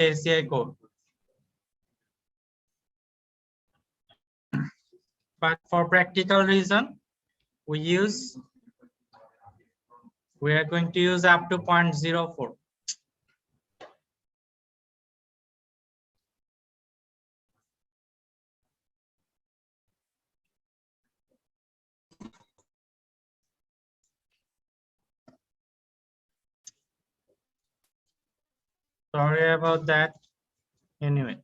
ACI code. But for practical reason, we are going to use up to 0.04. Sorry about that. Anyway,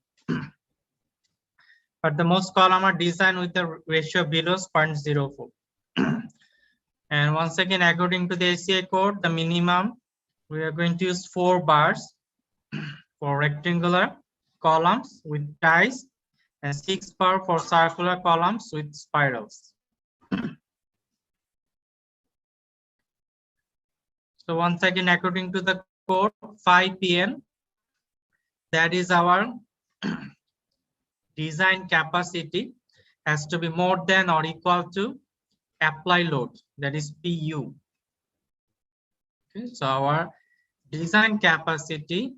but the most column are designed with the ratio below 0.04. And once again, according to the ACI code, the minimum, we are going to use 4 bars for rectangular columns with ties and 6 bar for circular columns with spirals. So once again, according to the code, 5 pn, that is our design capacity, has to be more than or equal to apply load, that is PU. Okay, so our design capacity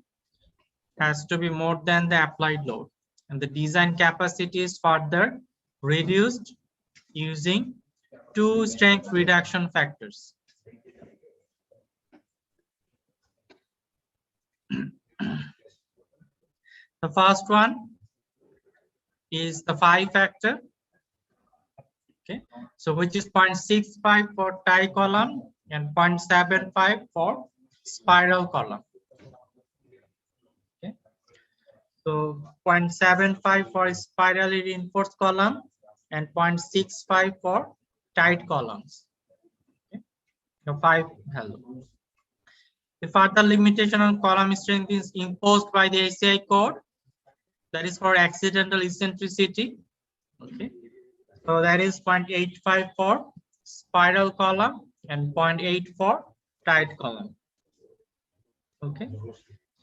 has to be more than the applied load, and the design capacity is further reduced using 2 strength reduction factors. The first one is the phi factor. Okay, so which is 0.65 for tie column and 0.75 for spiral column. Okay, so 0.75 for spirally reinforced column and 0.65 for tight columns. Okay, the 5 value. The further limitation on column strength is imposed by the ACI code, that is for accidental eccentricity. Okay, so that is 0.85 for spiral column and 0.8 for tight column. Okay,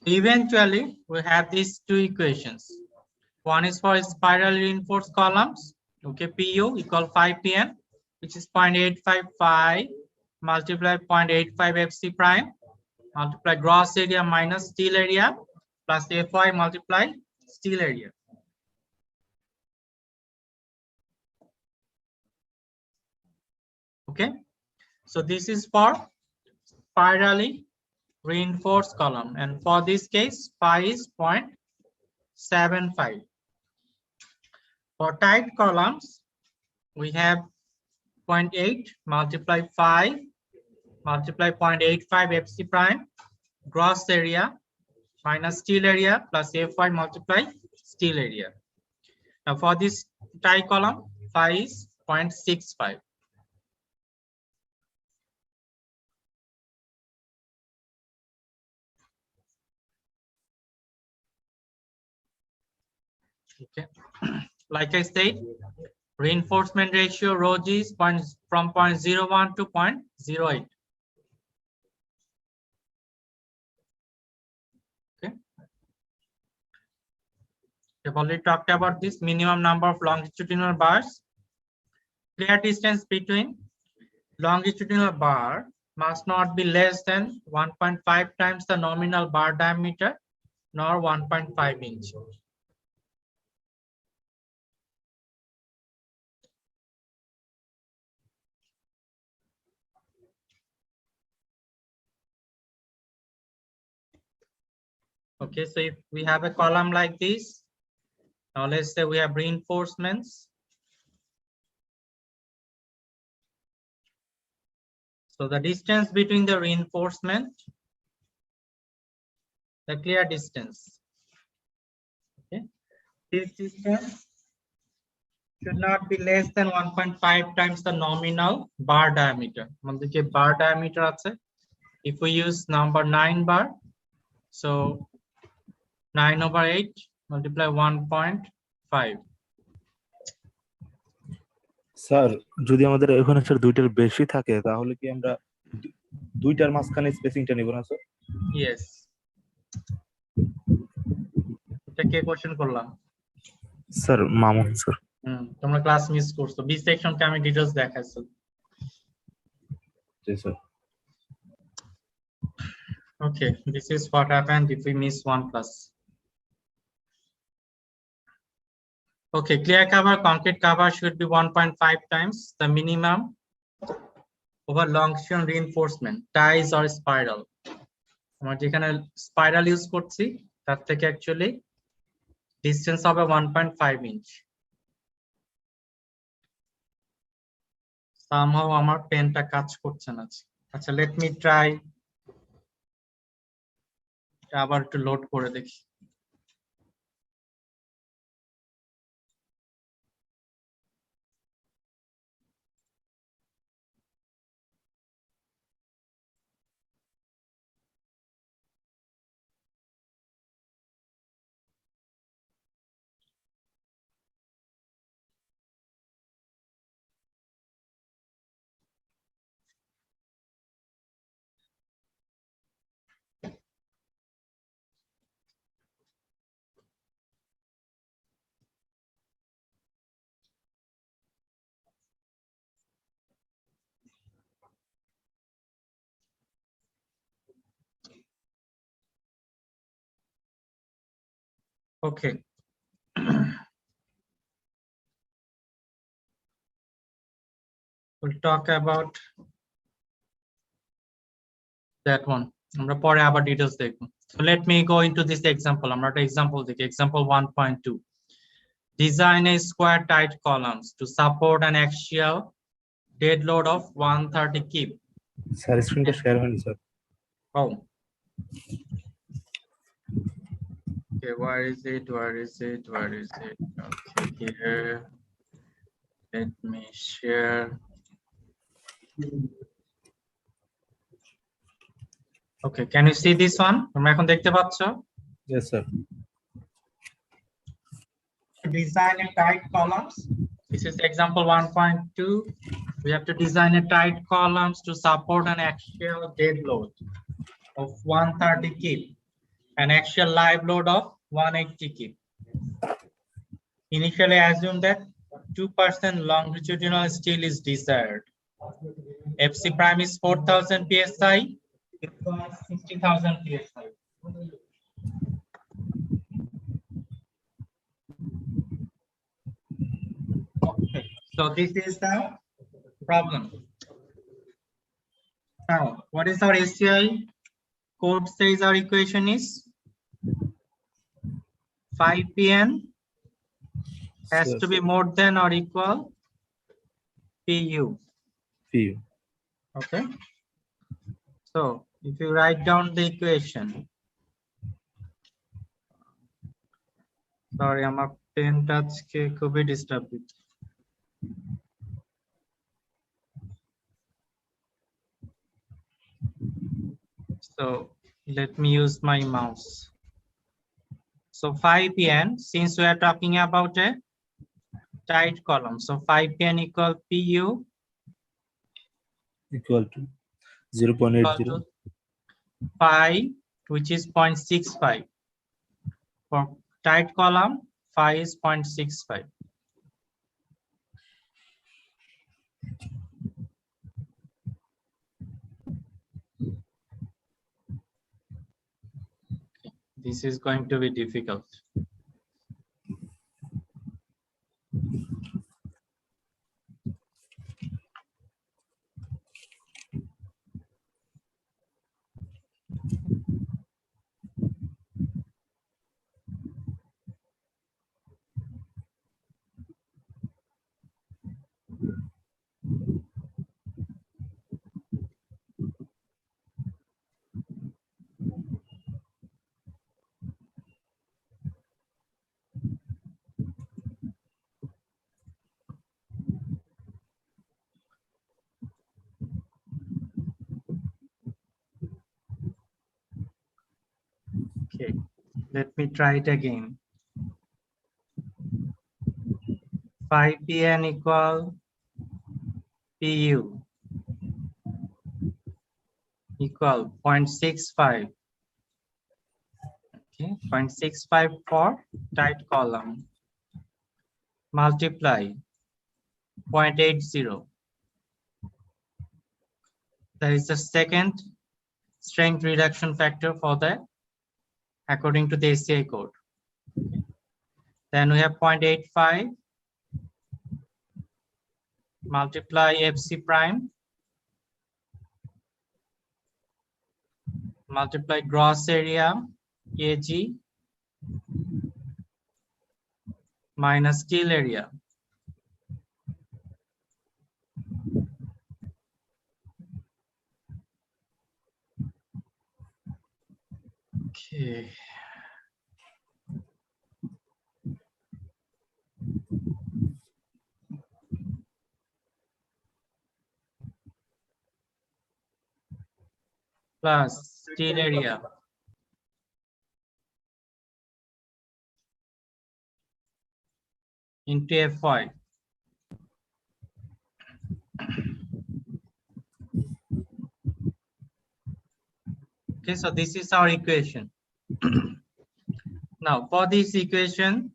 eventually we have these 2 equations. One is for spiral reinforced columns. Okay, PU equal 5 pn, which is 0.85 phi multiply 0.85 FC prime multiply gross area minus steel area plus Fy multiply steel area. Okay, so this is for spirally reinforced column, and for this case phi is 0.75. For tight columns, we have 0.8 multiply 5 multiply 0.85 FC prime gross area minus steel area plus Fy multiply steel area. Now for this tie column, phi is 0.65. Okay, like I said, reinforcement ratio rho g is from 0.01 to 0.08. Okay, we've already talked about this minimum number of longitudinal bars. Clear distance between longitudinal bar must not be less than 1.5 times the nominal bar diameter nor 1.5 inch. Okay, so if we have a column like this, now let's say we have reinforcements. So the distance between the reinforcement, the clear distance, okay, this distance should not be less than 1.5 times the nominal bar diameter. Bar diameter, if we use number 9 bar, so 9/8 multiply 1.5. Sir যদি আমাদের এখানে sir দুইটার বেশি থাকে তাহলে কি আমরা দুইটার মাঝখানে স্পেসিংটা নিব না স্যার? ইয়েস, এটা কে কোশ্চেন করলাম? Sir Mamun sir. তোমরা ক্লাস মিস করছো, বি সেকশনকে আমি ডিটেইলস দেখাইছি। জি sir. Okay, this is what happened if we miss one class. Okay, clear cover, concrete cover should be 1.5 times the minimum over Longitudinal reinforcement, ties or spiral. আমরা যেখানে spiral use করছি তার থেকে actually distance হবে 1.5 inch. Somehow আমার পেনটা কাজ করছে না। আচ্ছা, লেট মি ট্রাই, আবার একটু লোড করে দেখি। Okay. We'll talk about that one. আমরা পরে আবার ডিটেইলস দেখব। So let me go into this example. আমরা একটা এক্সাম্পল দেখি, example 1.2. Design a square tight columns to support an axial dead load of 130 kip. Sir স্ক্রিনটা শেয়ার হয়নি sir. Oh. Okay, where is it? Where is it? Where is it? Okay, here. Let me share. Okay, can you see this one? তোমরা এখন দেখতে পাচ্ছ? Yes sir. Design a tight columns. This is example 1.2. We have to design a tight columns to support an axial dead load of 130 kip, an axial live load of 180 kip. Initially assume that 2% longitudinal steel is desired. FC prime is 4,000 psi, equals 60,000 psi. Okay, so this is the problem. Now, what is our ACI? Code says our equation is 5Pn has to be more than or equal PU. PU. Okay. So if you write down the equation, sorry, আমার পেনটা আজকে খুবই disturb দিচ্ছে। So let me use my mouse. So 5Pn, since we are talking about a tight column, so 5Pn equal PU equal to 0.80 phi, which is 0.65. For tight column, phi is 0.65. This is going to be difficult. Okay, let me try it again. 5Pn equal PU equal 0.65. Okay, 0.65 for tight column multiply 0.80. That is the second strength reduction factor for the according to the ACI code. Then we have 0.85 multiply FC prime multiply gross area AG minus steel area. Okay. Plus steel area into Fy. Okay, so this is our equation. Now for this equation,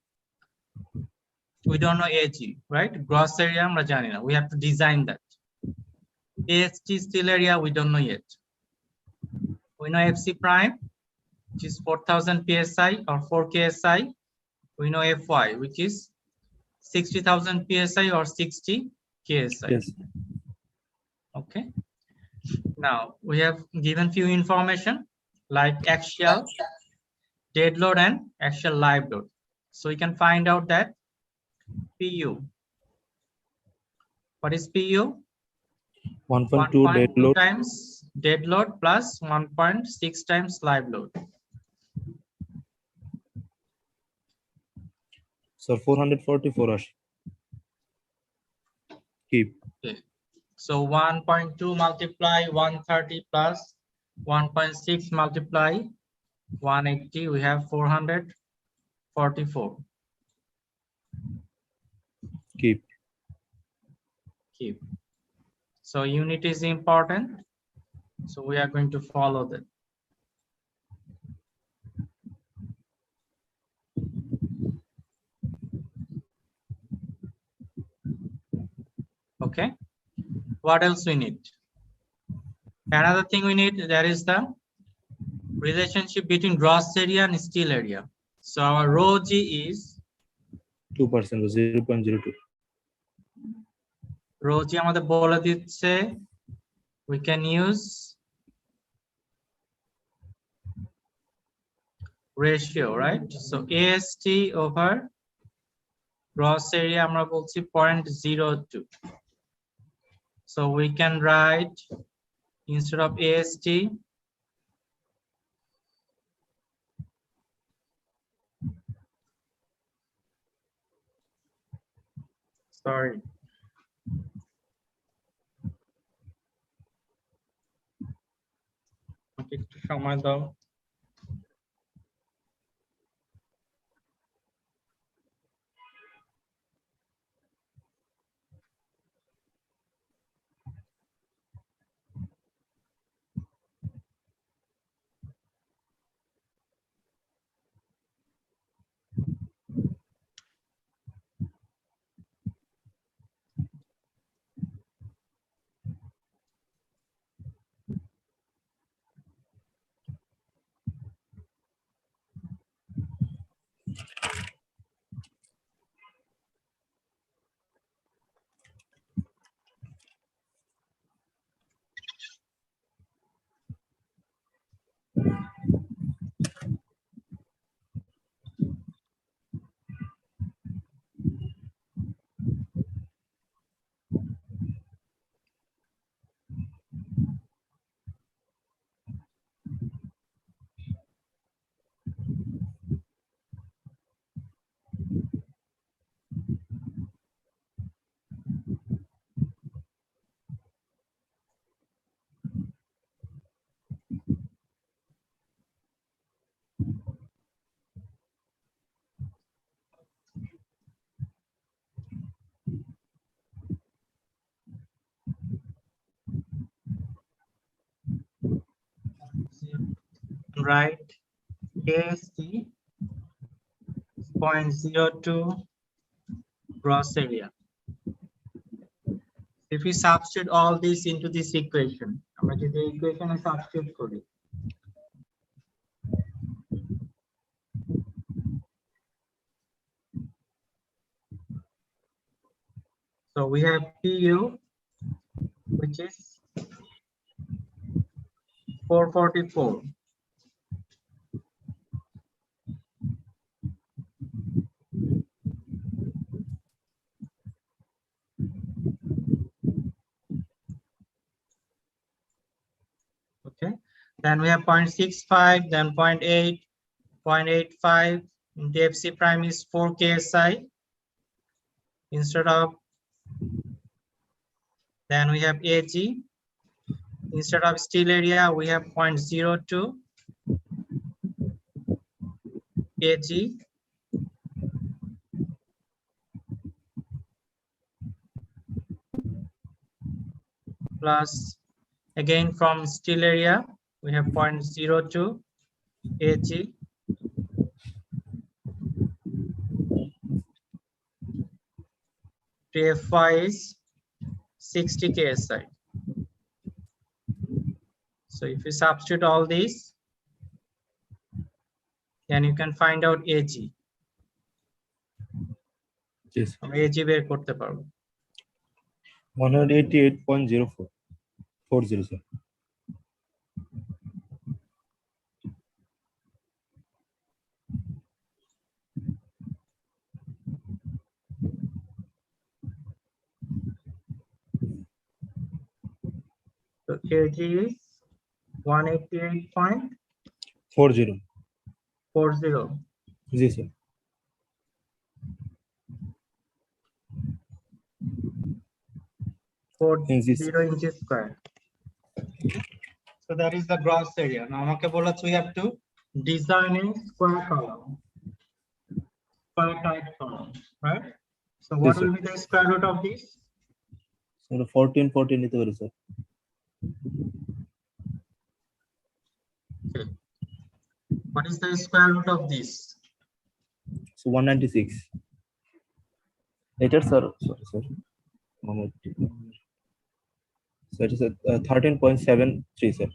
we don't know AG, right? Gross area আমরা জানি না. We have to design that. AST steel area we don't know yet. We know FC prime, which is 4000 psi or 4 ksi. We know Fy, which is 60,000 psi or 60 ksi. Yes. Okay. Now we have given few information like axial, dead load, and axial live load. So we can find out that PU. What is PU? 1.2 dead 1.2 load. times dead load plus 1.6 times live load. So 444 আসে। Keep. Okay. So 1.2 multiply 130 plus 1.6 multiply 180, we have 444. Keep. Keep. So unit is important. So we are going to follow that. Okay. What else we need? Another thing we need, there is the relationship between gross area and steel area. So our rho G is 2% or 0.02. rho G আমাদের বলে দিচ্ছে, we can use ratio, right? So AST over gross area আমরা বলছি 0.02. So we can write instead of AST sorry. Okay, একটু সময় দাও। Right, AST 0.02 gross area. If we substitute all this into this equation, আমরা যদি equation substitute করি, So we have PU, which is 444. Okay, then we have 0.65, then 0.8, 0.85. DFC prime is 4 KSI instead of, then we have AG. Instead of steel area, we have 0.02 AG plus, again from steel area, we have 0.02 AG TFY is 60 KSI. So if you substitute all these, then you can find out AG. Yes. AG বের করতে পারবো। 188.0440 sir. So AG is 188.40. 40. Yes sir. 40 inches. inches square. So that is the gross area. Now আমাকে বলেছে we have to design a square column, square type column, right? So what Yes, sir. will be the square root of this? So 14 নিতে পারি sir. Okay. What is the square root of this? So 196. Later sir, sorry sir. So it is 13.73 sir.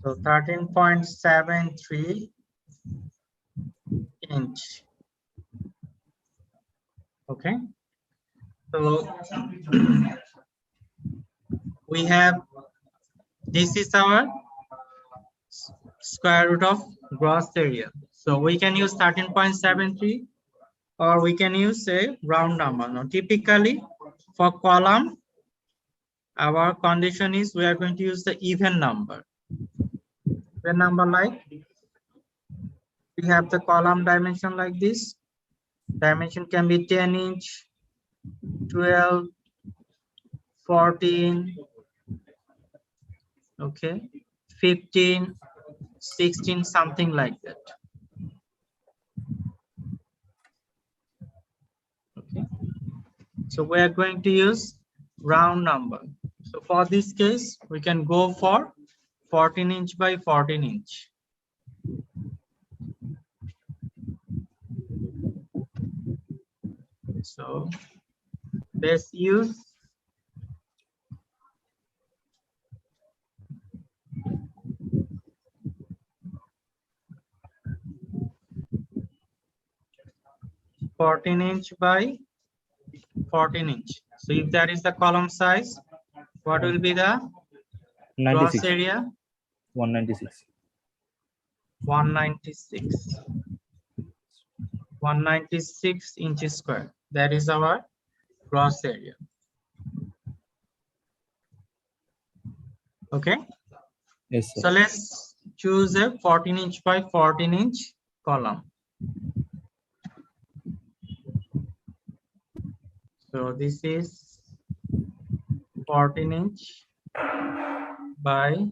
So 13.73 inch. Okay. So we have, this is our square root of gross area. So we can use 13.73 or we can use a round number. Now typically for column, our condition is we are going to use the even number. Even number like, we have the column dimension like this. Dimension can be 10 inch, 12, 14, okay, 15, 16, something like that. Okay, so we are going to use round number. So for this case, we can go for 14 inch by 14 inch. So let's use 14 inch by 14 inch. So if that is the column size, what will be the gross 96. area? 196. 196. 196 inches square. That is our gross area. Okay. Yes sir. So let's choose a 14 inch by 14 inch column. So this is 14 inch by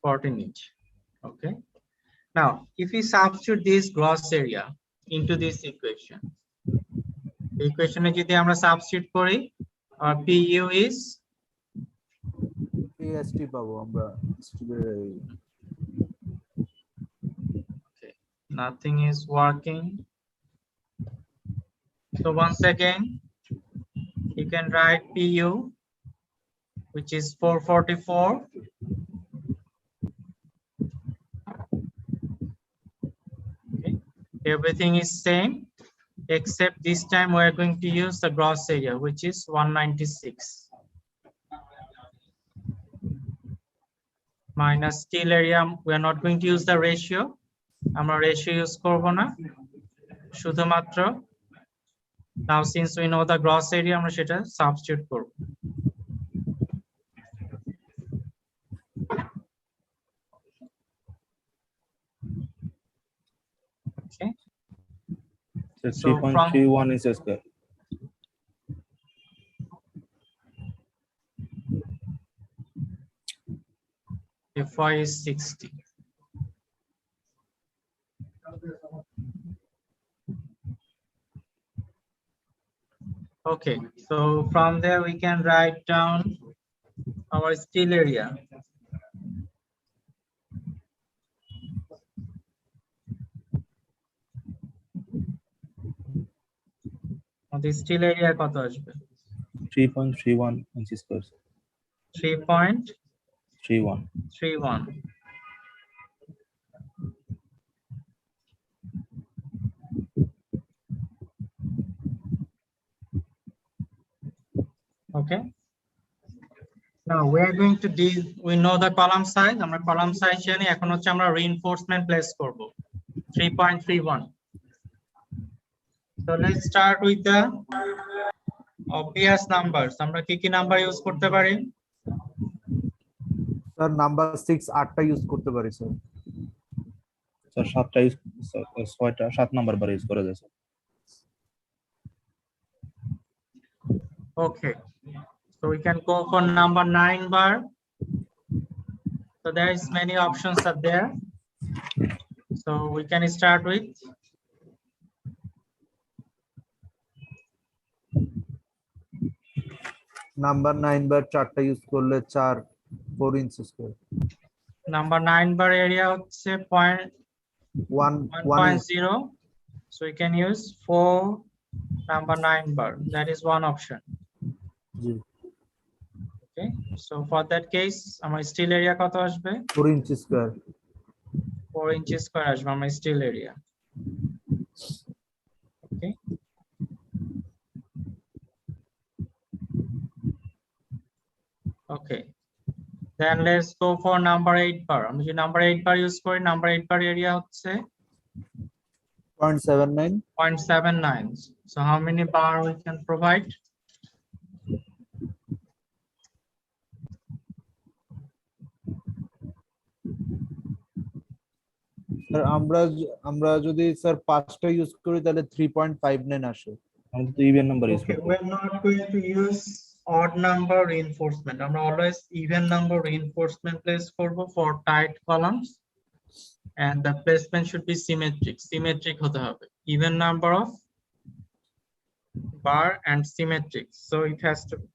14 inch. Okay. Now, if we substitute this gross area into this equation, the equation যদি আমরা substitute করি, our PU is PST পাবো আমরা okay. Nothing is working. So once again, you can write PU, which is 444. Okay. Everything is same, except this time we are going to use the gross area, which is 196. Minus steel area, we are not going to use the ratio. আমরা ratio use করবো না, শুধুমাত্র now since we know the gross area আমরা সেটা substitute করব। Okay, So So from- 3.31 inches square. Fy is 60. Okay, so from there we can write down our steel area. The steel area কত আসবে? 3.31 inches square. 3.31. 31. Okay. Now we are going to deal, we know the column size, আমরা column size জানি, এখন হচ্ছে আমরা reinforcement place করব 3.31. So let's start with the obvious numbers. আমরা কি কি নাম্বার ইউজ করতে পারি? স্যার নাম্বার 6 8টা ইউজ করতে পারি স্যার। স্যার 7টা ইউজ 6টা 7 নাম্বার বার ইউজ করা যায় sir. Okay, so we can go for number 9 bar. So there is many options are there. So we can start with number 9 বার 4টা use করলে 4 inch square. number 9 bar area হচ্ছে 1.0. So we can use 4 number 9 bar. That is one option. G Okay, so for that case আমার steel area কত আসবে? 4 inch square. 4 inches square আসবে আমার steel area. Okay. Okay. Then let's go for number 8 bar. আমি যদি number 8 bar use করি, number 8 bar area হচ্ছে 0.79 0.79. So how many bar we can provide? Sir আমরা যদি স্যার 5টা ইউজ করি তাহলে 3.59 আসে। আমাদের তো ইভেন নাম্বার ইউজ Okay, করতে we're not going to use odd number reinforcement. আমরা always even number reinforcement place করব for tight columns, and the placement should be symmetric. Symmetric হতে হবে. Even number of bar and symmetric. So it has to be.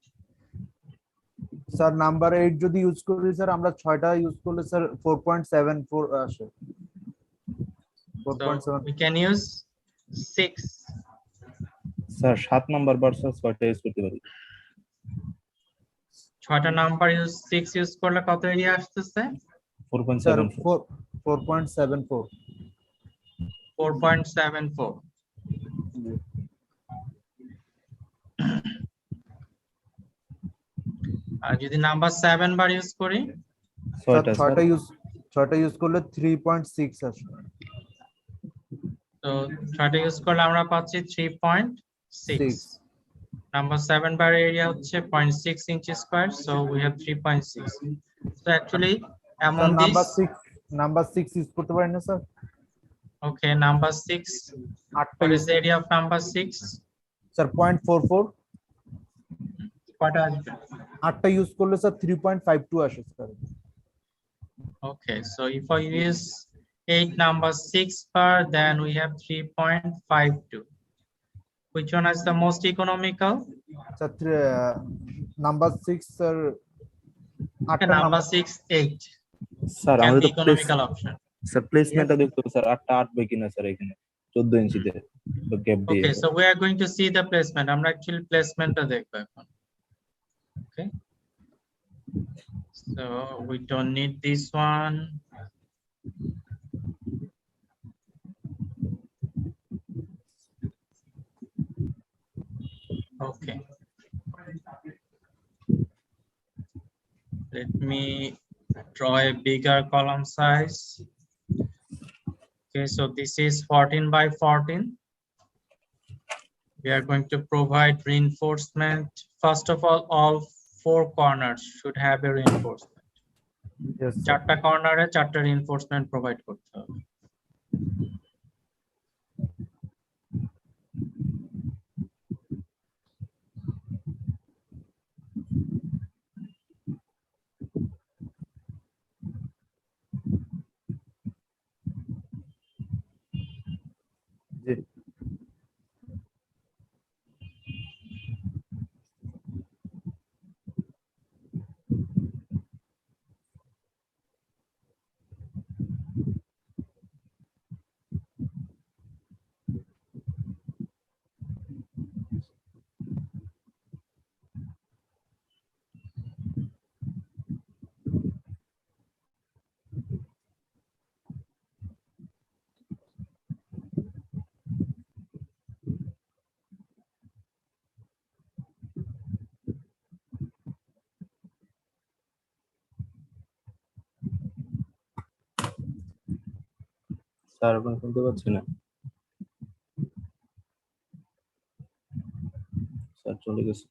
Sir number 8 যদি use করি sir আমরা 6টা use করলে sir 4.74 আসে। So 4.7 we can use 6. Sir 7 number bar sir 6টা use করতে পারি। 6টা নাম্বার ইউজ 6 ইউজ করলে কত এরিয়া আসতেছে? 4.74 4.74 4.74. আর যদি নাম্বার 7 বার ইউজ করি, 6টা স্যার 6টা ইউজ করলে 3.6 আসে। তো 6টা ইউজ করলে আমরা পাচ্ছি 3.6. Number 7 bar area হচ্ছে 0.6 inches square, so we have 3.6. So actually among number these, 6 number 6 use করতে পারেন না sir? okay, number 6. 8টা What use is the area of number 6? Sir 0.44 কটা আসবে? 8টা ইউজ করলে স্যার 3.52 আসে sir. Okay, so if I use 8 number 6 bar, then we have 3.52. Which one is the most economical? Sir number 6 sir Okay, 8টা number 6, 8. Sir Can আমাদের be তো economical option. Sir প্লেসমেন্টটা দেখতে হবে sir 8টা 8 by কিনা sir এখানে 14 ইঞ্চিতে gap দিয়ে। Okay, so we are going to see the placement. আমরা actually placement টা দেখবো এখন. Okay. So we don't need this one. Let me draw a bigger column size. Okay, so this is 14 by 14. We are going to provide reinforcement. First of all 4 corners should have a reinforcement. Yes, sir. চারটা কর্নারে চারটা reinforcement provide করতে হবে। জি। Sir আপনার শুনতে পাচ্ছি না, sir চলে গেছে।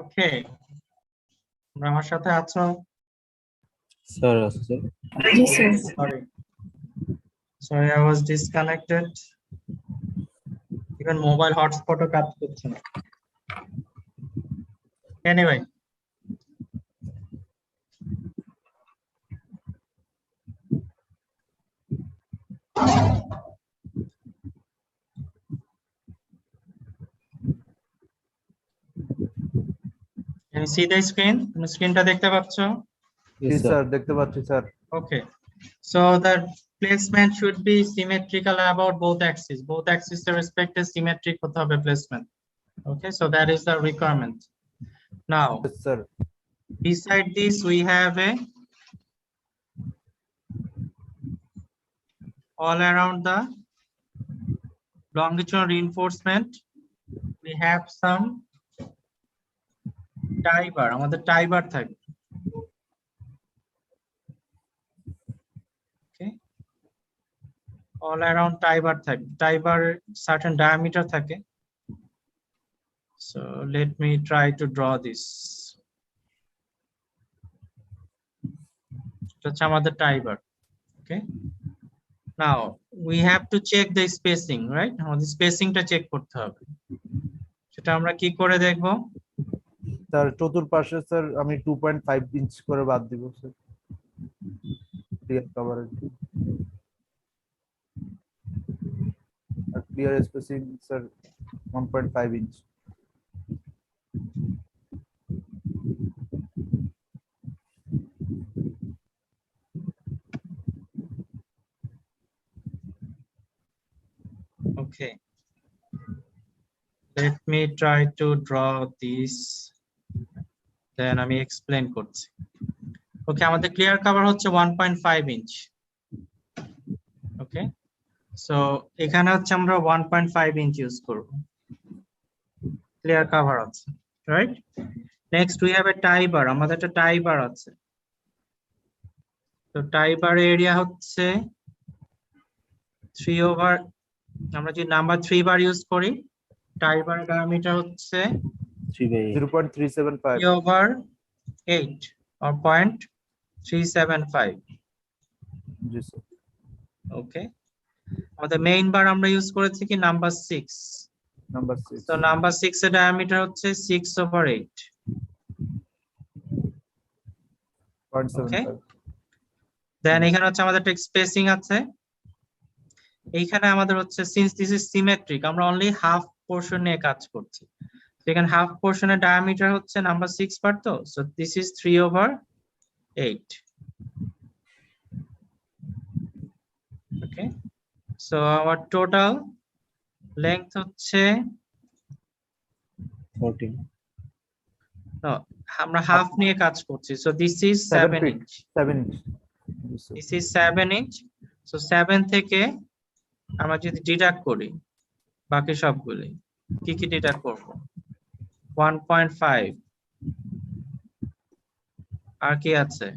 ওকে, আমার সাথে আছো? স্যার আছে sir. Sorry, I was disconnected. Even mobile hotspot ও কাজ করছে না। Anyway, can you see the screen? তুমি স্ক্রিনটা দেখতে পাচ্ছো? জি Yes, sir. স্যার, দেখতে পাচ্ছি sir. Okay, so the placement should be symmetrical about both axes. Both axes এর respective symmetric হতে হবে placement. Okay, so that is the requirement. Now, Yes, sir. beside this, we have a all around the longitudinal reinforcement. We have some tie bar. আমাদের tie bar থাকবে। Okay, all around tie bar থাকবে। tie bar certain diameter থাকে। So let me try to draw this. এটা হচ্ছে আমাদের tie bar. Okay, now we have to check the spacing, right? আমাদের স্পেসিংটা check করতে হবে। সেটা আমরা কি করে দেখব? স্যার চতুর্পাশে স্যার আমি 2.5 ইঞ্চ করে বাদ দিব স্যার, ক্লিয়ার কভারেজ। আর clear spacing sir 1.5 inch. Okay, let me try to draw this, then আমি explain করছি। Okay, আমাদের clear cover হচ্ছে 1.5 inch. Okay, so এখানে হচ্ছে আমরা 1.5 inch use করব। clear cover আছে, right? Next we have a tie bar. আমাদের একটা tie bar আছে। তো tie bar area হচ্ছে 3 over, আমরা যদি নাম্বার 3 বার ইউজ করি, tie bar diameter হচ্ছে 3/8. 0.375। 3 over 8 or 0.375. জি স্যার। ওকে, আমাদের মেইন বার আমরা ইউজ করেছি কি নাম্বার 6। নাম্বার 6। তো নাম্বার 6 এর ডায়ামিটার হচ্ছে 6 over 8। 0.75। দেন এখানে হচ্ছে আমাদের একটা স্পেসিং আছে। এইখানে আমাদের হচ্ছে সিন্স দিস ইজ সিমেট্রিক, আমরা অনলি হাফ পোরশন নিয়ে কাজ করছি। তো এখানে হাফ পোরশনের ডায়ামিটার হচ্ছে নাম্বার 6 বার, তো so this is 3 over 8। Okay, so our total length হচ্ছে 14. no, আমরা হাফ নিয়ে কাজ করছি, so this is 7 feet। inch। 7 inch. G sir. This is 7 inch। So 7 থেকে আমরা যদি ডিডাক্ট করি বাকি সবগুলি, কি কি ডিডাক্ট করব? 1.5, আর কি আছে?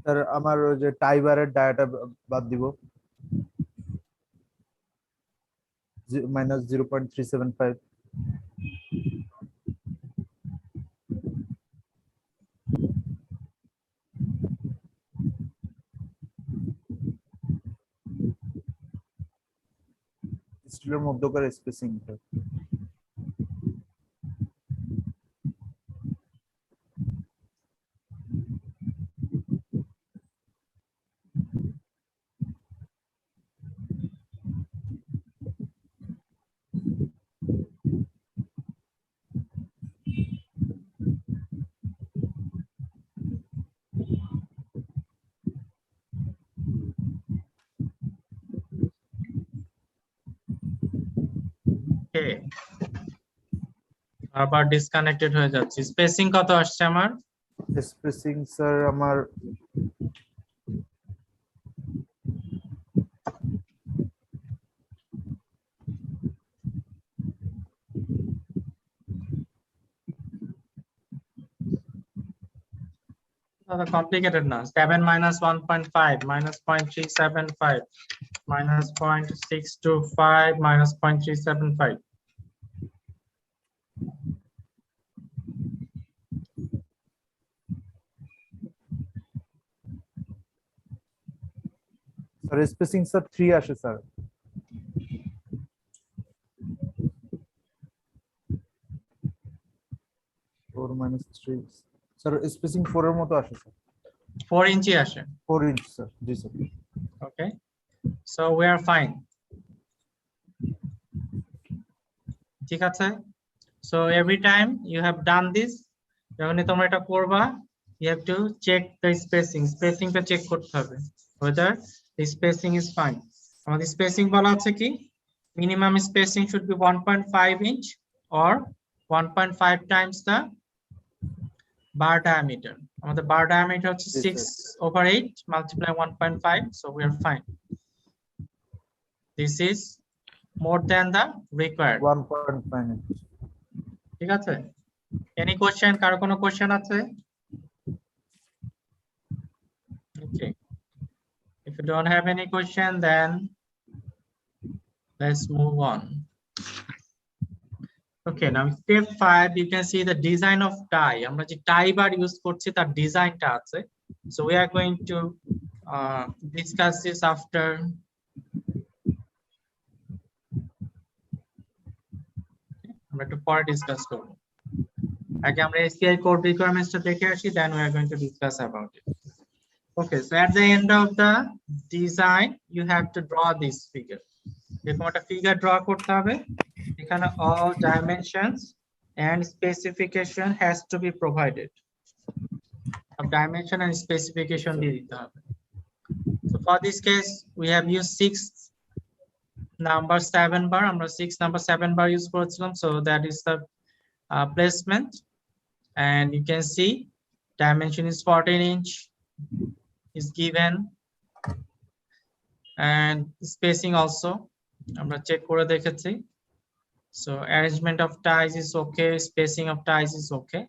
স্যার আমার ওই যে টাইবারের ডায়াটা বাদ দিব, -0.375। স্টিলের মধ্যকার স্পেসিং। ওকে, আবার ডিসকানেক্টেড হয়ে যাচ্ছে। স্পেসিং কত আসছে আমার? স্পেসিং স্যার আমার কমপ্লিকেটেড না। 7 minus 1.5 minus 0.375 minus 0.625 minus 0.375। Sir spacing sir 3 আসে স্যার। 4 - 3 স্যার স্পেসিং 4 এর মতো আসে স্যার। 4 ইঞ্চি আসে। 4 inch sir, G sir. Okay, so we are fine. ঠিক আছে, so every time you have done this, যখনই তোমরা এটা করবা, you have to check the spacing টা চেক করতে হবে whether the spacing is fine. আমাদের spacing বলা আছে কি, minimum spacing should be 1.5 inch or 1.5 times the bar diameter. আমাদের bar diameter হচ্ছে Yes, 6/8 multiply 1.5, so we are fine. This is more than the required. 1.5 inch. ঠিক আছে, any question, কারো কোনো question আছে? Okay, if you don't have any question, then let's move on. Okay, now step 5, you can see the design of tie. আমরা যে tie bar use করছি তার ডিজাইনটা আছে, so we are going to discuss this after. আমরা একটু পরে discuss করব, আগে আমরা SCI code requirements টা দেখে আসি, then we are going to discuss about it. Okay, so at the end of the design you have to draw this figure. এরকম একটা ফিগার ড্র করতে হবে, এখানে all dimensions and specification has to be provided. Of dimension and specification দিয়ে দিতে হবে. So for this case we have used 6 number 7 bar, আমরা 6 number 7 bar use করেছিলাম, so that is the placement, and you can see dimension is 14 inch is given, and spacing also আমরা check করে দেখেছি, so arrangement of ties is okay, spacing of ties is okay,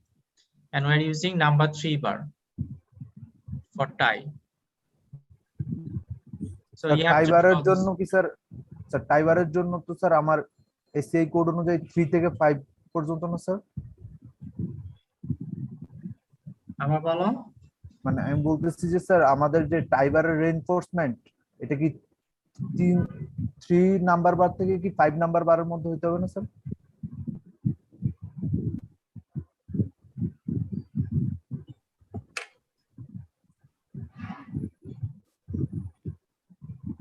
and we are using number 3 bar for tie. So sir you have tie to বারের draw জন্য this. কি sir, sir tie বারের জন্য তো sir আমার SCI code অনুযায়ী 3 থেকে 5 পর্যন্ত না স্যার? আমার বলো, মানে আমি বলতেছি যে স্যার আমাদের যে টাইবারের রেইনফোর্সমেন্ট, এটা কি 3 নাম্বার বার থেকে কি 5 নাম্বার বারের মধ্যে হইতে হবে না sir?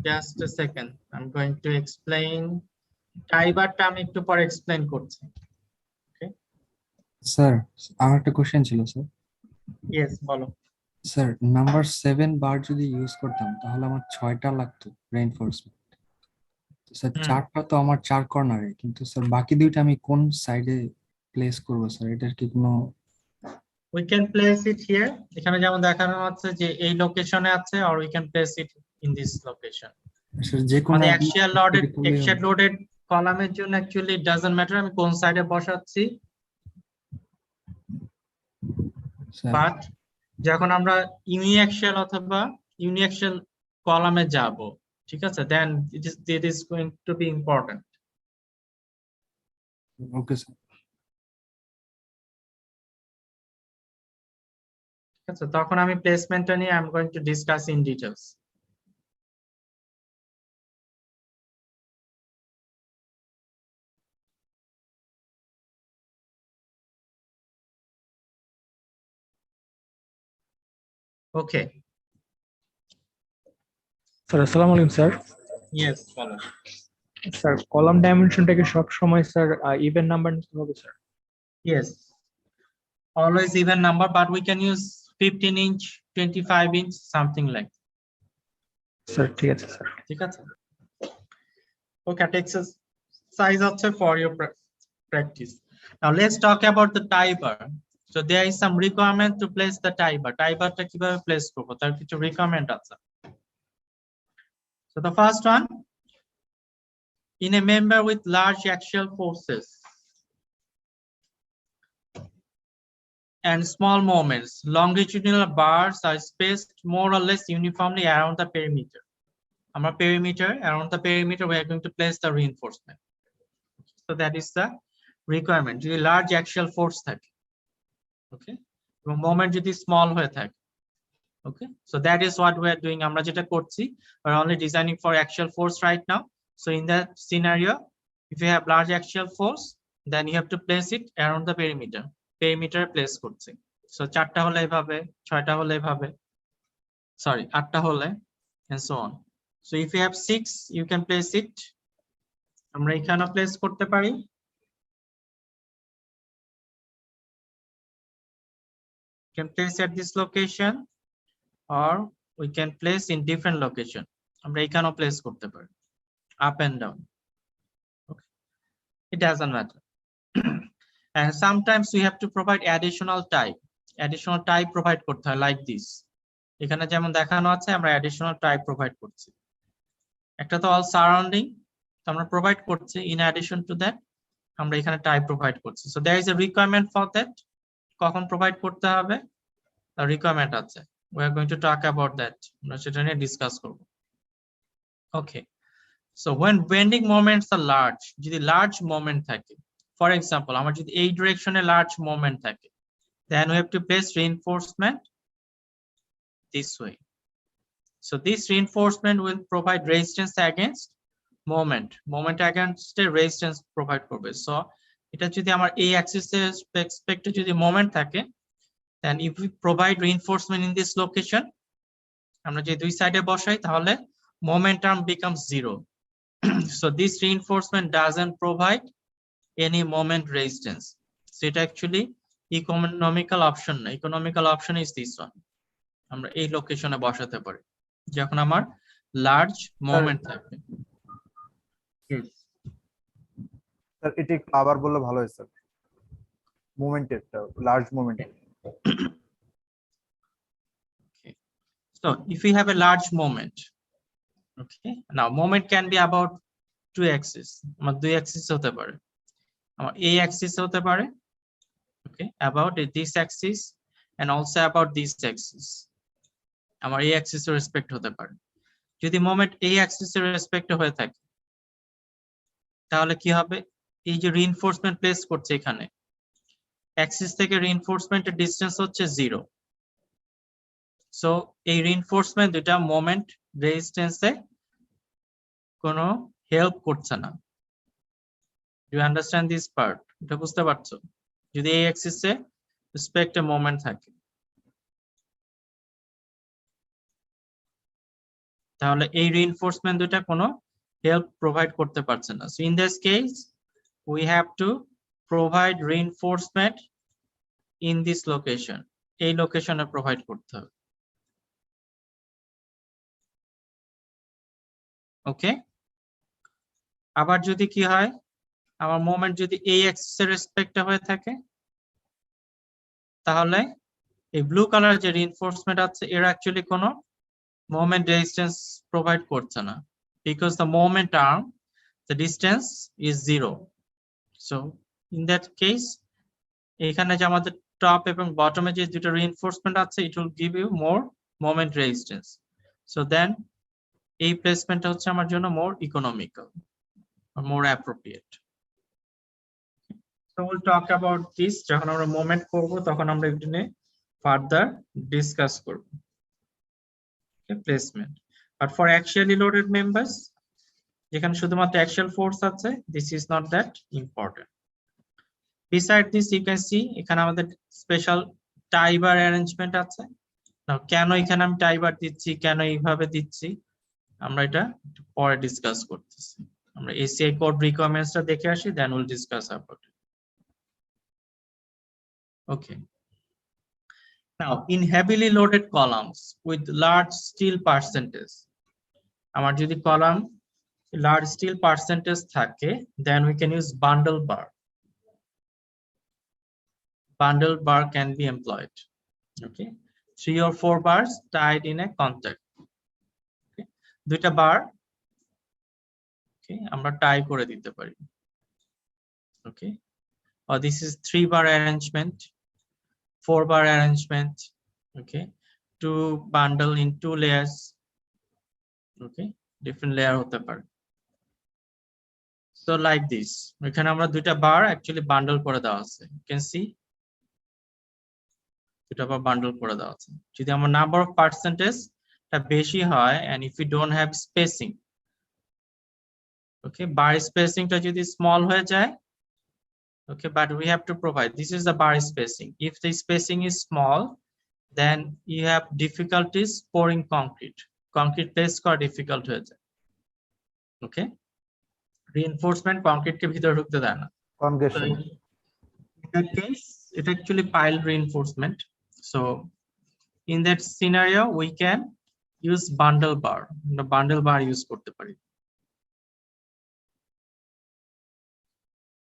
just a second, I'm going to explain tie bar টা আমি একটু পরে এক্সপ্লেইন করছি। স্যার আমার একটা কোশ্চেন ছিল স্যার। Yes, বলো। স্যার নাম্বার 7 বার যদি ইউজ করতাম তাহলে আমার 6টা লাগতো রেইনফোর্সমেন্ট। স্যার 4টা তো আমার 4 কর্নারে, কিন্তু স্যার বাকি দুইটা আমি কোন সাইডে প্লেস করব স্যার? এটার কি কোনো We can place it here, এখানে যেমন দেখানো আছে যে এই লোকেশনে আছে, or we can place it in this location. Sir যে কোনো মানে axial loaded কলামের জন্য actually it doesn't matter আমি কোন সাইডে বসাচ্ছি, স্যার বাট যখন আমরা ইউনিঅ্যাক্সিয়াল অথবা ইউনিঅ্যাক্সিয়াল কলামে যাব, ঠিক আছে, then it is going to be important. Okay sir. ঠিক আছে, তখন আমি প্লেসমেন্টটা নিয়ে I'm going to discuss in details. Okay, sir আসসালামু আলাইকুম sir. yes, follow. Sir column ডাইমেনশনটাকে সব সময় স্যার ইভেন নাম্বার নিতে হবে sir? Yes, always even number, but we can use 15 inch, 25 inch, something like that. Sir ঠিক আছে sir. ঠিক আছে, okay, exercise also for your practice. Now let's talk about the tie bar. So there is some requirement to place the tie bar. Tie bar টা কিভাবে place করব তার কিছু requirement আছে। So the first one, in a member with large axial forces and small moments, longitudinal bars are spaced more or less uniformly around the perimeter. Around the perimeter we are going to place the reinforcement. So that is the requirement. যদি large axial force থাকে, okay, এবং moment যদি small হয়ে থাকে, Okay, so that is what we are doing. আমরা যেটা করছি, we're only designing for axial force right now. So in that scenario, if you have large axial force, then you have to place it around the perimeter. Perimeter place করছি. So 4টা হলে এভাবে, 6টা হলে এভাবে, sorry 8টা হলে, and so on. So if you have 6, you can place it. আমরা এখানে প্লেস করতে পারি। Can place at this location, or we can place in different location. আমরা এখানেও প্লেস করতে পারি, up and down. Okay, it doesn't matter. And sometimes we have to provide additional type provide করতে হয়, like this. এখানে যেমন দেখানো আছে, আমরা additional type provide করছি। একটা তো all surrounding, আমরা provide করছি, in addition to that আমরা এখানে type provide করছি। So there is a requirement for that. কখন provide করতে হবে, requirement আছে। We are going to talk about that. আমরা সেটা নিয়ে ডিসকাস করব। Okay, so when bending moments are large, যদি large moment থাকে, for example আমার যদি এই direction-এ large moment থাকে, then we have to place reinforcement this way. So this reinforcement will provide resistance against moment against a resistance provide করবে। So এটা যদি আমার এই axis-এর respect যদি moment থাকে, then if we provide reinforcement in this location, আমরা যে দুই সাইডে বসাই, তাহলে momentum becomes 0. So this reinforcement doesn't provide any moment resistance. So it actually economical option না, economical option is this one. আমরা এই লোকেশনে বসাতে পারি যখন আমার লার্জ মোমেন্ট থাকবে। স্যার এটা একটু আবার বললে ভালো হয় স্যার, মোমেন্টেরটা, large moment. Okay, so if we have a large moment, okay, now moment can be about 2 axis. আমার 2 axis হতে পারে, আমার a axis হতে পারে, okay, about this axis and also about this axis. আমার a axis এর respect হতে পারে। যদি মোমেন্ট a axis এর রেসপেক্ট হয়ে থাকে, তাহলে কি হবে, এই যে রিইনফোর্সমেন্ট প্লেস করছে এখানে, অ্যাক্সিস থেকে রিইনফোর্সমেন্টের ডিসটেন্স হচ্ছে 0। সো এই রিইনফোর্সমেন্ট দুটা মোমেন্ট রেজিস্ট্যান্সে কোনো হেল্প করছে না। You understand this part? এটা বুঝতে পারছো? যদি এই অ্যাক্সিসে রেসপেক্টে মোমেন্ট থাকে, তাহলে এই রিইনফোর্সমেন্ট দুটা কোনো হেল্প প্রোভাইড করতে পারছে না। So in this case we have to provide reinforcement in this location. এই লোকেশনে প্রোভাইড করতে হবে। ওকে, আবার যদি কি হয়, আমার মোমেন্ট যদি এই অ্যাক্সিস এর রেসপেক্টে হয়ে থাকে, তাহলে এই ব্লু কালার যে রিইনফোর্সমেন্ট আছে এর অ্যাকচুয়ালি কোনো মোমেন্ট রেজিস্ট্যান্স প্রোভাইড করছে না, because the moment arm, the distance is 0. So in that case, এখানে যে আমাদের টপ এবং বটমে যে দুটো রিইনফোর্সমেন্ট আছে, it will give you more moment resistance. So then এই প্লেসমেন্টটা হচ্ছে আমার জন্য more economical or more appropriate. So we'll talk about this যখন আমরা মোমেন্ট করব, তখন আমরা এটা নিয়ে ফার্দার ডিসকাস করব। Okay, placement. But for axially loaded members, যেখানে শুধুমাত্র axial force আছে, this is not that important. Beside this, you can see এখানে আমাদের স্পেশাল টাই বার অ্যারেঞ্জমেন্ট আছে। নাও কেন এখানে আমি টাই বার দিচ্ছি, কেন এইভাবে দিচ্ছি, আমরা এটা পরে ডিসকাস করতেছি। আমরা এসিআই কোড রিকোয়ারমেন্টসটা দেখে আসি, then will discuss about it. Okay, now in heavily loaded columns with large steel percentage, আমার যদি কলাম লার্জ স্টিল পার্সেন্টেজ থাকে, then we can use bundle bar. Bundle bar can be employed. Okay, 3 or 4 bars tied in a contact. Okay, দুইটা বার, okay, আমরা টাই করে দিতে পারি। Okay, or this is 3 bar arrangement, 4 bar arrangement. Okay, to bundle in 2 layers. Okay, different layer হতে পারে। So like this, এখানে আমরা দুইটা বার actually bundle করে দেওয়া আছে, you can see. দুটো আবার বান্ডল করে দেওয়া আছে। যদি আমার নাম্বার অফ পার্সেন্টেজ টা বেশি হয় and if you don't have spacing, okay, bar spacing টা যদি small হয়ে যায়, okay, but we have to provide, this is the bar spacing. If the spacing is small, then you have difficulties pouring concrete place করা difficult হয়ে যায়, okay. Reinforcement concrete কে ভিতরে ঢুকতে দেয় না। So কনগ্রেশন in that case, it actually pile reinforcement. So in that scenario, we can use bundle bar. The bundle bar use করতে পারি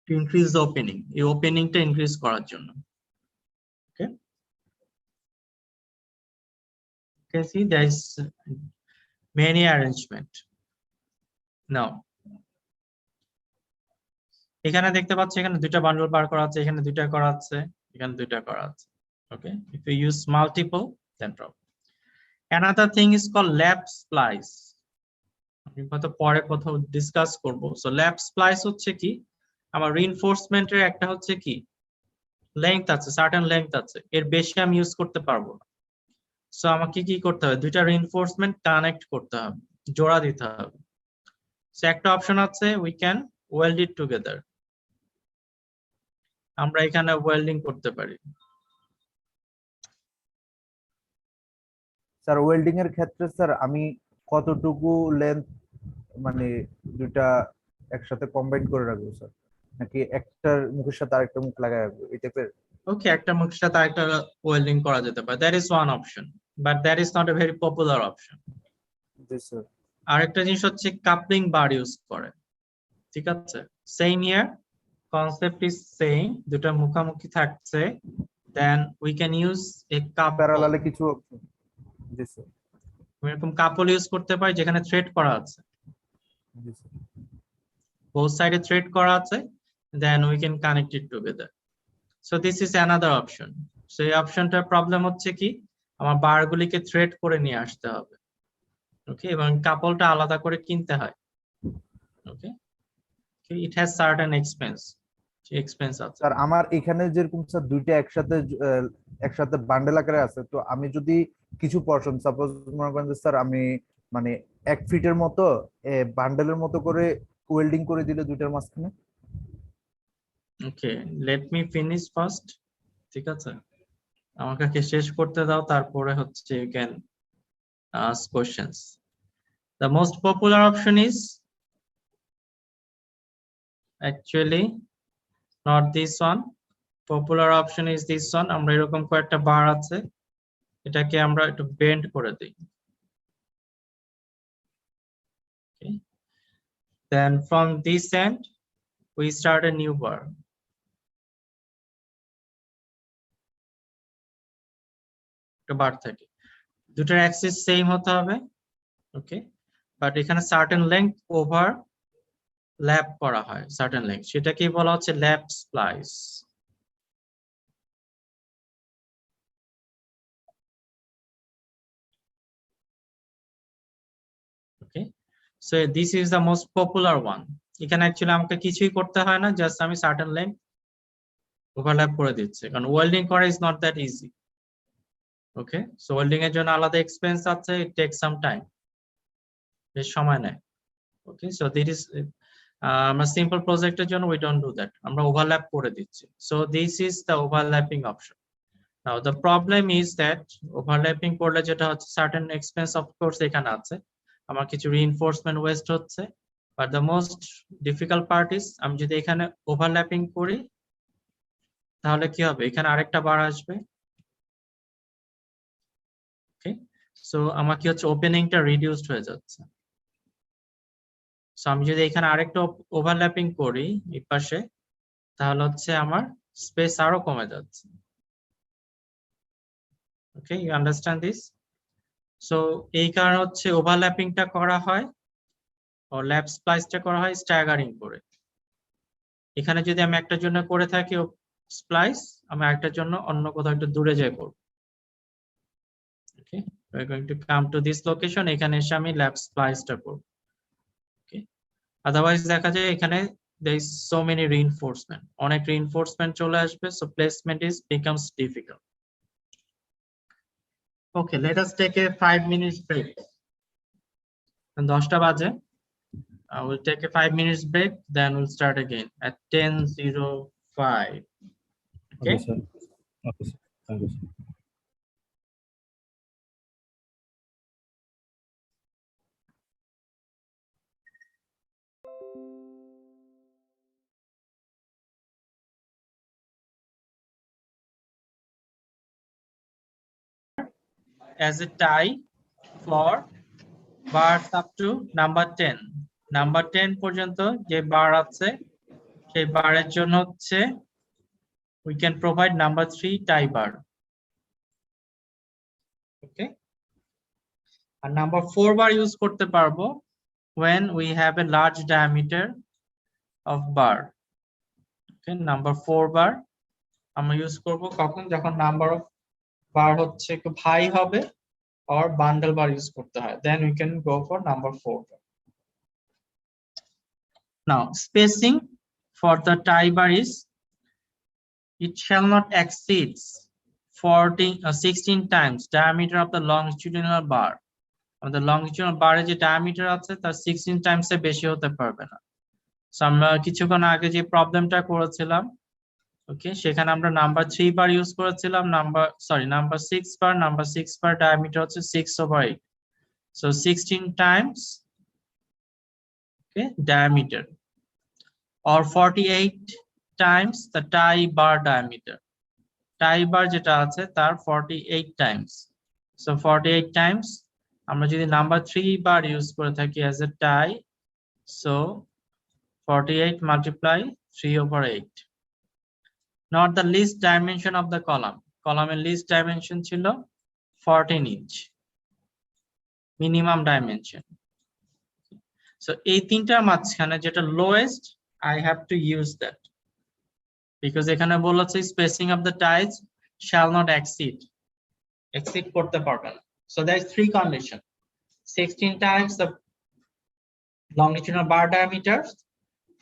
to increase the opening. এই opening টা increase করার জন্য। Okay. You can see there is many arrangement. Now, এখানে দেখতে পাচ্ছি এখানে দুইটা বান্ডল বার করা আছে, এখানে দুইটা করা আছে, এখানে দুইটা করা আছে। Okay. If you use multiple, then problem. Another thing is called lap splice. আমি হয়তো পরে কোথাও ডিসকাস করব। সো ল্যাপ স্প্লাইস হচ্ছে কি, আমার রিইনফোর্সমেন্টের একটা হচ্ছে কি লেংথ আছে, সার্টেন লেংথ আছে, এর বেশি আমি ইউজ করতে পারবো না। সো আমাকে কি করতে হবে, দুইটা রিইনফোর্সমেন্ট কানেক্ট করতে হবে, জোড়া দিতে হবে। সো একটা অপশন আছে, we can weld it together, আমরা এখানে ওয়েল্ডিং করতে পারি। স্যার ওয়েল্ডিং এর ক্ষেত্রে স্যার আমি কতটুকু লেন্থ মানে দুইটা একসাথে কম্বাইন করে রাখবো স্যার, নাকি একটার মুখের সাথে আরেকটা মুখ লাগাই রাখবো এই টাইপের? ওকে, একটা মুখের সাথে আরেকটা ওয়েল্ডিং করা যেতে পারে, that is one option, but that is not a very popular option. জি স্যার। আরেকটা জিনিস হচ্ছে কাপলিং বার ইউজ করে, ঠিক আছে, সেম ইয়ার কনসেপ্ট ইজ সেম, দুটো মুখামুখি থাকছে, then we can use a cup, প্যারালালে কিছু option? জি স্যার। এরকম কাপল ইউজ করতে পারি যেখানে থ্রেড করা আছে, জি স্যার। both সাইডে থ্রেড করা আছে, then we can connect it together. So this is another option. So এই অপশনটার প্রবলেম হচ্ছে কি, আমার বারগুলিকে থ্রেড করে নিয়ে আসতে হবে, ওকে, এবং কাপলটা আলাদা করে কিনতে হয়, ওকে, ইট হ্যাজ সার্টেন এক্সপেন্স আছে। স্যার আমার এখানে যেরকম স্যার দুইটা একসাথে বান্ডেল আকারে আছে, তো আমি যদি কিছু পোরশন সাপোজ মনে করেন যে স্যার আমি মানে 1 ফিটের মতো বান্ডেলের মতো করে ওয়েল্ডিং করে দিলে দুইটার মাঝখানে। Okay, let me finish first, ঠিক আছে, আমাকে শেষ করতে দাও, তারপরে হচ্ছে you can ask questions. The most popular option is actually not this one. Popular option is this one. আমরা এরকম কয়েকটা বার আছে, এটাকে আমরা একটু বেন্ড করে দিই, okay, then from this end we start a new bar, একটা বার থাকে, দুটোর অ্যাক্সিস সেম হতে হবে, ওকে, বাট এখানে সার্টেন লেংথ ওভার ল্যাপ করা হয়, সার্টেন লেংথ, সেটাকে বলা হচ্ছে lap splice. Okay, so this is the most popular one. এখানে অ্যাকচুয়ালি আমাকে কিছুই করতে হয় না, জাস্ট আমি সার্টেন লেংথ ওভারল্যাপ করে দিচ্ছি, কারণ ওয়েল্ডিং করা is not that easy, okay. So welding এর জন্য আলাদা এক্সপেন্স আছে, ইট টেক সাম টাইম, বেশ সময় নেয়, ওকে। সো দিস ইজ আমরা সিম্পল প্রজেক্টের জন্য উই ডোন্ট ডু দ্যাট, আমরা ওভারল্যাপ করে দিচ্ছি। So this is the overlapping option. Now the problem is that overlapping করলে যেটা হচ্ছে সার্টেন এক্সপেন্স অফ কোর্স এখানে আছে, আমার কিছু রিইনফোর্সমেন্ট ওয়েস্ট হচ্ছে, but the most difficult part is আমি যদি এখানে ওভারল্যাপিং করি তাহলে কি হবে, এখানে আরেকটা বার আসবে, ওকে। সো আমার কি হচ্ছে, ওপেনিংটা রিডিউসড হয়ে যাচ্ছে। সো আমি যদি এখানে আরেকটা ওভারল্যাপিং করি এই পাশে, তাহলে হচ্ছে আমার স্পেস আরো কমে যাচ্ছে, ওকে, ইউ আন্ডারস্ট্যান্ড দিস? সো এই কারণে হচ্ছে ওভারল্যাপিংটা করা হয়, ও ল্যাপ স্প্লাইসটা করা হয় স্ট্যাগারিং করে। এখানে যদি আমি একটার জন্য করে থাকি স্প্লাইস, আমি আরেকটার জন্য অন্য কোথাও একটু দূরে যাই করব, ওকে। we are going to come to this location, এখানে এসে আমি ল্যাপ স্প্লাইসটা করব, ওকে। আদারওয়াইজ দেখা যায় এখানে there is so many reinforcement, অনেক রিইনফোর্সমেন্ট চলে আসবে, so placement becomes difficult, Okay, let us take a 5 minutes break. And 10টা বাজে. We'll take a 5 minutes break, then we'll start again at 10:05. Okay Okay. Sir, okay sir, thank you sir. As a tie for bars up to number 10. Number 10 পর্যন্ত যে বার আছে সেই বারের জন্য হচ্ছে we can provide number 3 tie bar. Okay. R number 4 bar use করতে পারবো when we have a large diameter of bar. Okay, number 4 বার আমরা ইউজ করব কখন, যখন নাম্বার অফ বার হচ্ছে একটু হাই হবে or bundle bar use করতে হয়, then we can go for number 4. Now spacing for the tie bar is it shall not exceed 16 times diameter of the longitudinal bar. আমাদের longitudinal bar এর যে diameter আছে তার 16 times এর বেশি হতে পারবে না। সো আমরা কিছুক্ষণ আগে যে প্রবলেমটা করেছিলাম, ওকে, সেখানে আমরা নাম্বার 3 বার ইউজ করেছিলাম, নাম্বার 6 বার diameter হচ্ছে 6/8, so 16 times, okay, diameter, or 48 times the tie bar diameter. Tie bar যেটা আছে তার 48 times, so 48 times আমরা যদি নাম্বার 3 বার ইউজ করে থাকি as a tie, so 48 multiply 3/8. Not the least dimension of the column. Column least dimension ছিল 14 inch. Minimum dimension. So এই তিনটার মাঝখানে যেটা lowest, I have to use that. Because এখানে বলেছে spacing of the ties shall not exceed. Exceed করতে পারবে না. So there is 3 condition. 16 times the longitudinal bar diameter,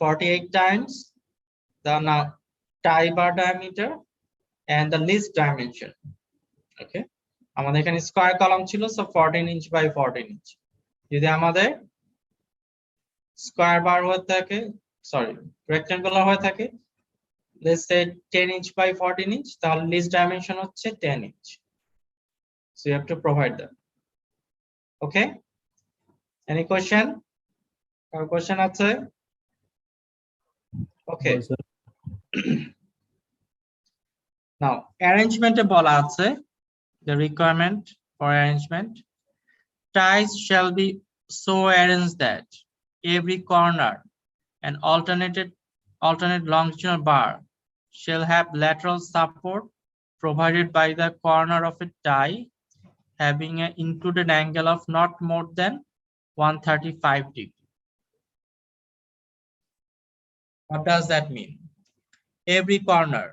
48 times the tie bar diameter, and the least dimension. Okay, আমাদের এখানে square column ছিল, so 14 inch by 14 inch. যদি আমাদের square বার হয়ে থাকে, সরি রেক্ট্যাঙ্গুলার হয়ে থাকে, let's say 10 inch by 14 inch, তাহলে least dimension হচ্ছে 10 inch. So you have to provide that. Okay, any question? Or question আছে? Okay. স্যার, Now arrangement এ বলা আছে, the requirement for arrangement, ties shall be so arranged that every corner and alternate longitudinal bar shall have lateral support provided by the corner of a tie having an included angle of not more than 135 degree. What does that mean? Every corner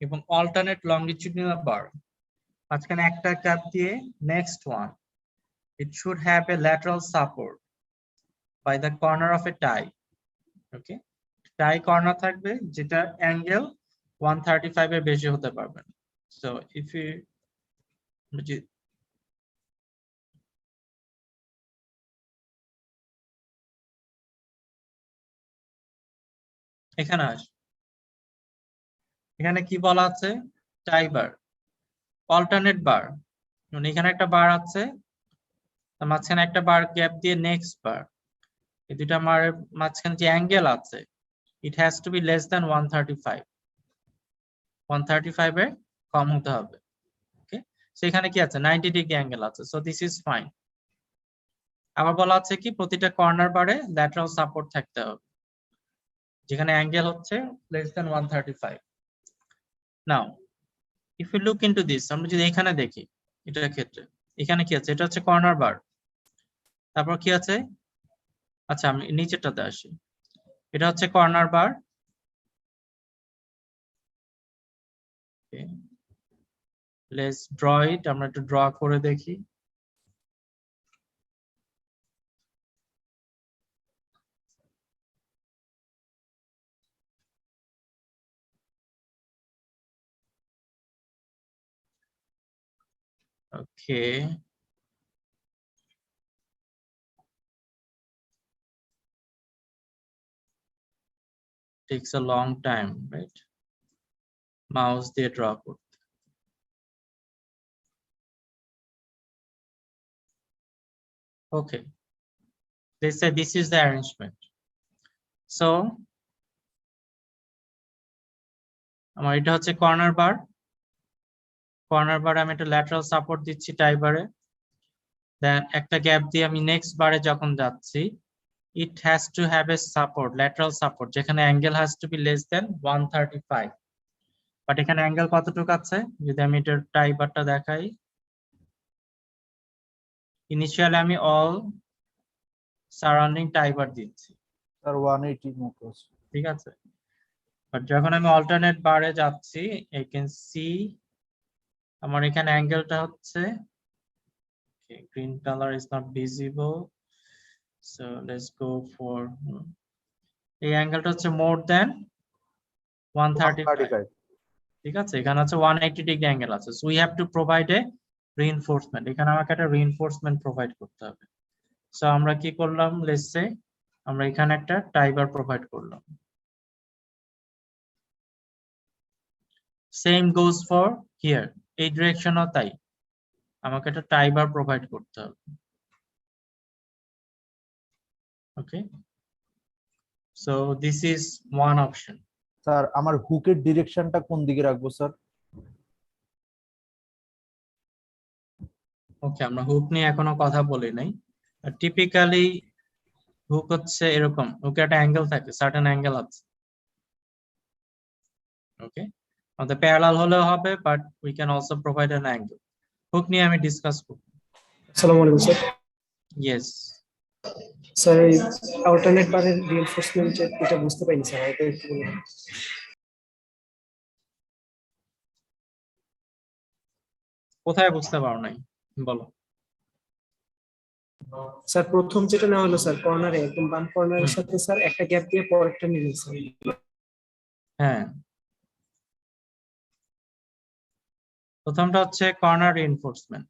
এবং alternate longitudinal bar মাঝখানে একটা cap দিয়ে next one, it should have a lateral support by the corner of a tie. Okay, tie corner থাকবে যেটা angle 135 এর বেশি হতে পারবে না. So if you এখানে আস, এখানে কি বলা আছে, টাই বার, অল্টারনেট বার, মানে এখানে একটা বার আছে, তার মাঝখানে একটা বার গ্যাপ দিয়ে নেক্সট বার, এই দুইটা মাঝখানে যে অ্যাঙ্গেল আছে, it has to be less than 135, 135 এর কম হতে হবে। ওকে, সো এখানে কি আছে, 90 ডিগ্রি অ্যাঙ্গেল আছে, সো দিস ইজ ফাইন। আবার বলা আছে কি প্রতিটা কর্নার বারে ল্যাটারাল সাপোর্ট থাকতে হবে, যেখানে অ্যাঙ্গেল হচ্ছে less than 135. Now if you look into this, আমরা যদি এখানে দেখি এটার ক্ষেত্রে, এখানে কি আছে, এটা হচ্ছে কর্নার বার, তারপর কি আছে, আচ্ছা আমি নিচেরটাতে আসি, এটা হচ্ছে corner bar, let's draw it, আমরা একটু ড্র করে দেখি। Okay. Takes a long time, right? Mouse দিয়ে draw করতে। Okay. They say this is the arrangement. So আমার এটা হচ্ছে কর্নার বার। কর্নার বারে আমি একটা ল্যাটারাল সাপোর্ট দিচ্ছি টাই বারে। দেন একটা গ্যাপ দিয়ে আমি নেক্সট বারে যখন যাচ্ছি, it has to have a support, lateral support, যেখানে angle has to be less than 135, but এখানে অ্যাঙ্গেল কতটুকু আছে যদি আমি এটার টাই বারটা দেখাই। ইনিশিয়ালি আমি অল সারাউন্ডিং টাই বার দিচ্ছি, স্যার 180 মতো আছে। ঠিক আছে, বাট যখন আমি অল্টারনেট বারে যাচ্ছি, you can see আমার এখানে অ্যাঙ্গেলটা হচ্ছে, green color is not visible, so let's go for এই অ্যাঙ্গেলটা হচ্ছে মোর দেন 135, ঠিক আছে, এখানে আছে 180 ডিগ্রি অ্যাঙ্গেল আছে, so we have to provide a reinforcement, এখানে আমাকে একটা রিইনফোর্সমেন্ট প্রোভাইড করতে হবে। সো আমরা কি করলাম, লেটস সে আমরা এখানে একটা টাই বার প্রোভাইড করলাম। সেম গোজ ফর হিয়ার, এই ডিরেকশনও তাই, আমাকে একটা টাই বার প্রোভাইড করতে হবে। Okay, so this is one option. Sir আমার হুকের ডিরেকশনটা কোন দিকে রাখবো স্যার? ওকে, আমরা হুক নিয়ে এখনো কথা বলি নাই। টিপিক্যালি হুক হচ্ছে এরকম, হুকে একটা অ্যাঙ্গেল থাকে, সার্টেন অ্যাঙ্গেল আছে। ওকে, আমাদের প্যারালাল হলেও হবে, but we can also provide an angle. Hook নিয়ে আমি ডিসকাস করব। আসসালামু আলাইকুম স্যার। ইয়েস, স্যার এই অল্টারনেট বারের রিইনফোর্সমেন্ট এটা বুঝতে পাইনি স্যার, এটা একটু বলুন। কোথায় বুঝতে পারো নাই বলো। স্যার প্রথম যেটা নেওয়া হলো স্যার কর্নারে, একদম বাম কর্নারের সাথে স্যার একটা গ্যাপ দিয়ে পরেরটা নিলেন স্যার। হ্যাঁ, প্রথমটা হচ্ছে কর্নার রিইনফোর্সমেন্ট।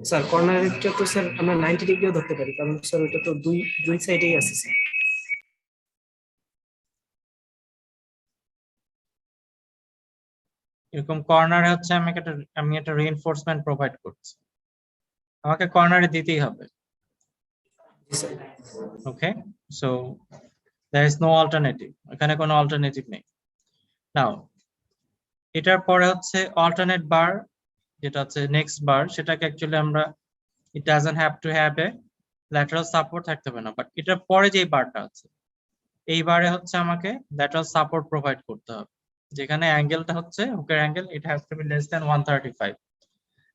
স্যার কর্নারেরটা তো স্যার আমরা 90 ডিগ্রিও ধরতে পারি, কারণ স্যার ওটা তো দুই সাইডেই আছে স্যার। এরকম কর্নারে হচ্ছে আমি একটা রিইনফোর্সমেন্ট প্রোভাইড করছি, আমাকে কর্নারে দিতেই হবে। Okay, so there is no alternative, এখানে কোনো অল্টারনেটিভ নেই। নাও এটার পরে হচ্ছে অল্টারনেট বার, যেটা হচ্ছে নেক্সট বার, সেটাকে অ্যাকচুয়ালি আমরা it doesn't have to have a lateral support থাকতে হবে না, বাট এটার পরে যে বারটা আছে এই বারে হচ্ছে আমাকে ল্যাটারাল সাপোর্ট প্রোভাইড করতে হবে, যেখানে অ্যাঙ্গেলটা হচ্ছে হুকের angle, it has to be less than 135।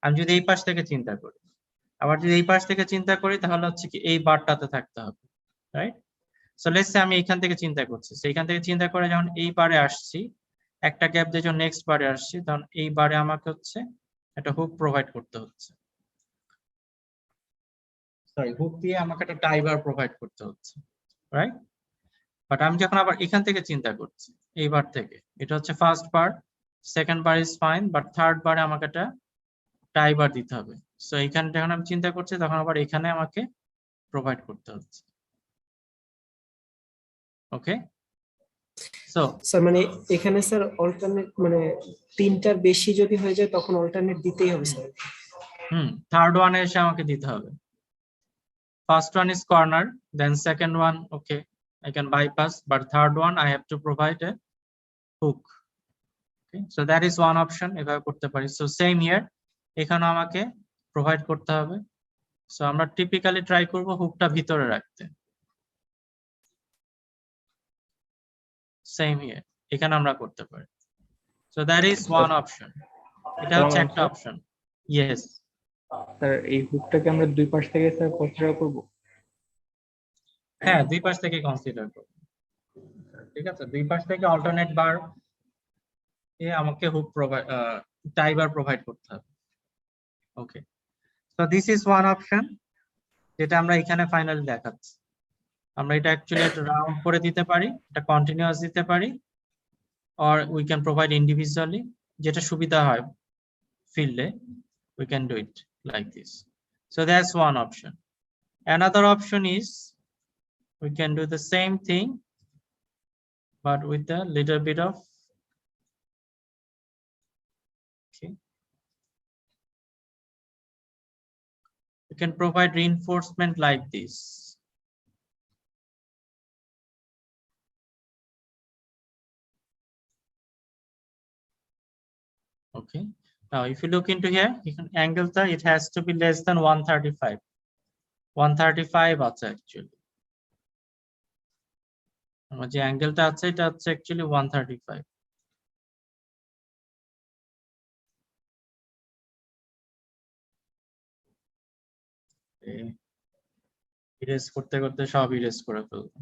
আমি যদি এই পাশ থেকে চিন্তা করি, আবার যদি এই পাশ থেকে চিন্তা করি, তাহলে হচ্ছে কি এই বারটাতে থাকতে হবে, রাইট? সো লেটস সে আমি এখান থেকে চিন্তা করছি, সেইখান থেকে চিন্তা করে যখন এই বারে আসছি, একটা গ্যাপ দিয়ে যখন নেক্সট বারে আসছি, তখন এই বারে আমাকে হচ্ছে একটা হুক প্রোভাইড করতে হচ্ছে, সরি হুক দিয়ে আমাকে একটা টাই বার প্রোভাইড করতে হচ্ছে, রাইট? বাট আমি যখন আবার এখান থেকে চিন্তা করছি, এই বার থেকে, এটা হচ্ছে first bar, second bar is fine, but third বারে আমাকে একটা টাই বার দিতে হবে। সো এখানে যখন আমি চিন্তা করছি, তখন আবার এখানে আমাকে প্রোভাইড করতে হচ্ছে। ওকে, সো স্যার মানে এখানে স্যার অল্টারনেট মানে তিনটার বেশি যদি হয়ে যায় তখন অল্টারনেট দিতেই হবে স্যার। থার্ড ওয়ানে এসে আমাকে দিতে হবে। First one is corner, then second one okay I can bypass, but third one I have to provide a hook. Okay, so that is one option এভাবে করতে পারি। So same here, এখানে আমাকে প্রোভাইড করতে হবে। সো আমরা typically try করব হুকটা ভিতরে রাখতে। সেম হিয়ার, এখানে আমরা করতে পারি। So that is one option, এটা হচ্ছে একটা অপশন। ইয়েস স্যার, এই হুকটাকে আমরা দুই পাশ থেকে স্যার কনসিডার করব? হ্যাঁ, দুই পাশ থেকে কনসিডার করব, ঠিক আছে, দুই পাশ থেকে অল্টারনেট বার এ আমাকে hook provide tie bar provide করতে হবে। Okay, so this is one option, যেটা আমরা এখানে ফাইনালি দেখাচ্ছি। আমরা এটা অ্যাকচুয়ালি একটা রাউন্ড করে দিতে পারি, এটা কন্টিনিউয়াস দিতে পারি, or we can provide individually, যেটা সুবিধা হয় ফিল্ডে। we can do it like this. So that's one option. Another option is we can do the same thing but with a little bit of you can provide reinforcement like this. Okay. Now, if you look into here, you can angle that it has to be less than 135. 135 আছে actually. আমার যে অ্যাঙ্গেলটা আছে এটা হচ্ছে actually 135. Erase করতে করতে সব erase করে ফেলবো।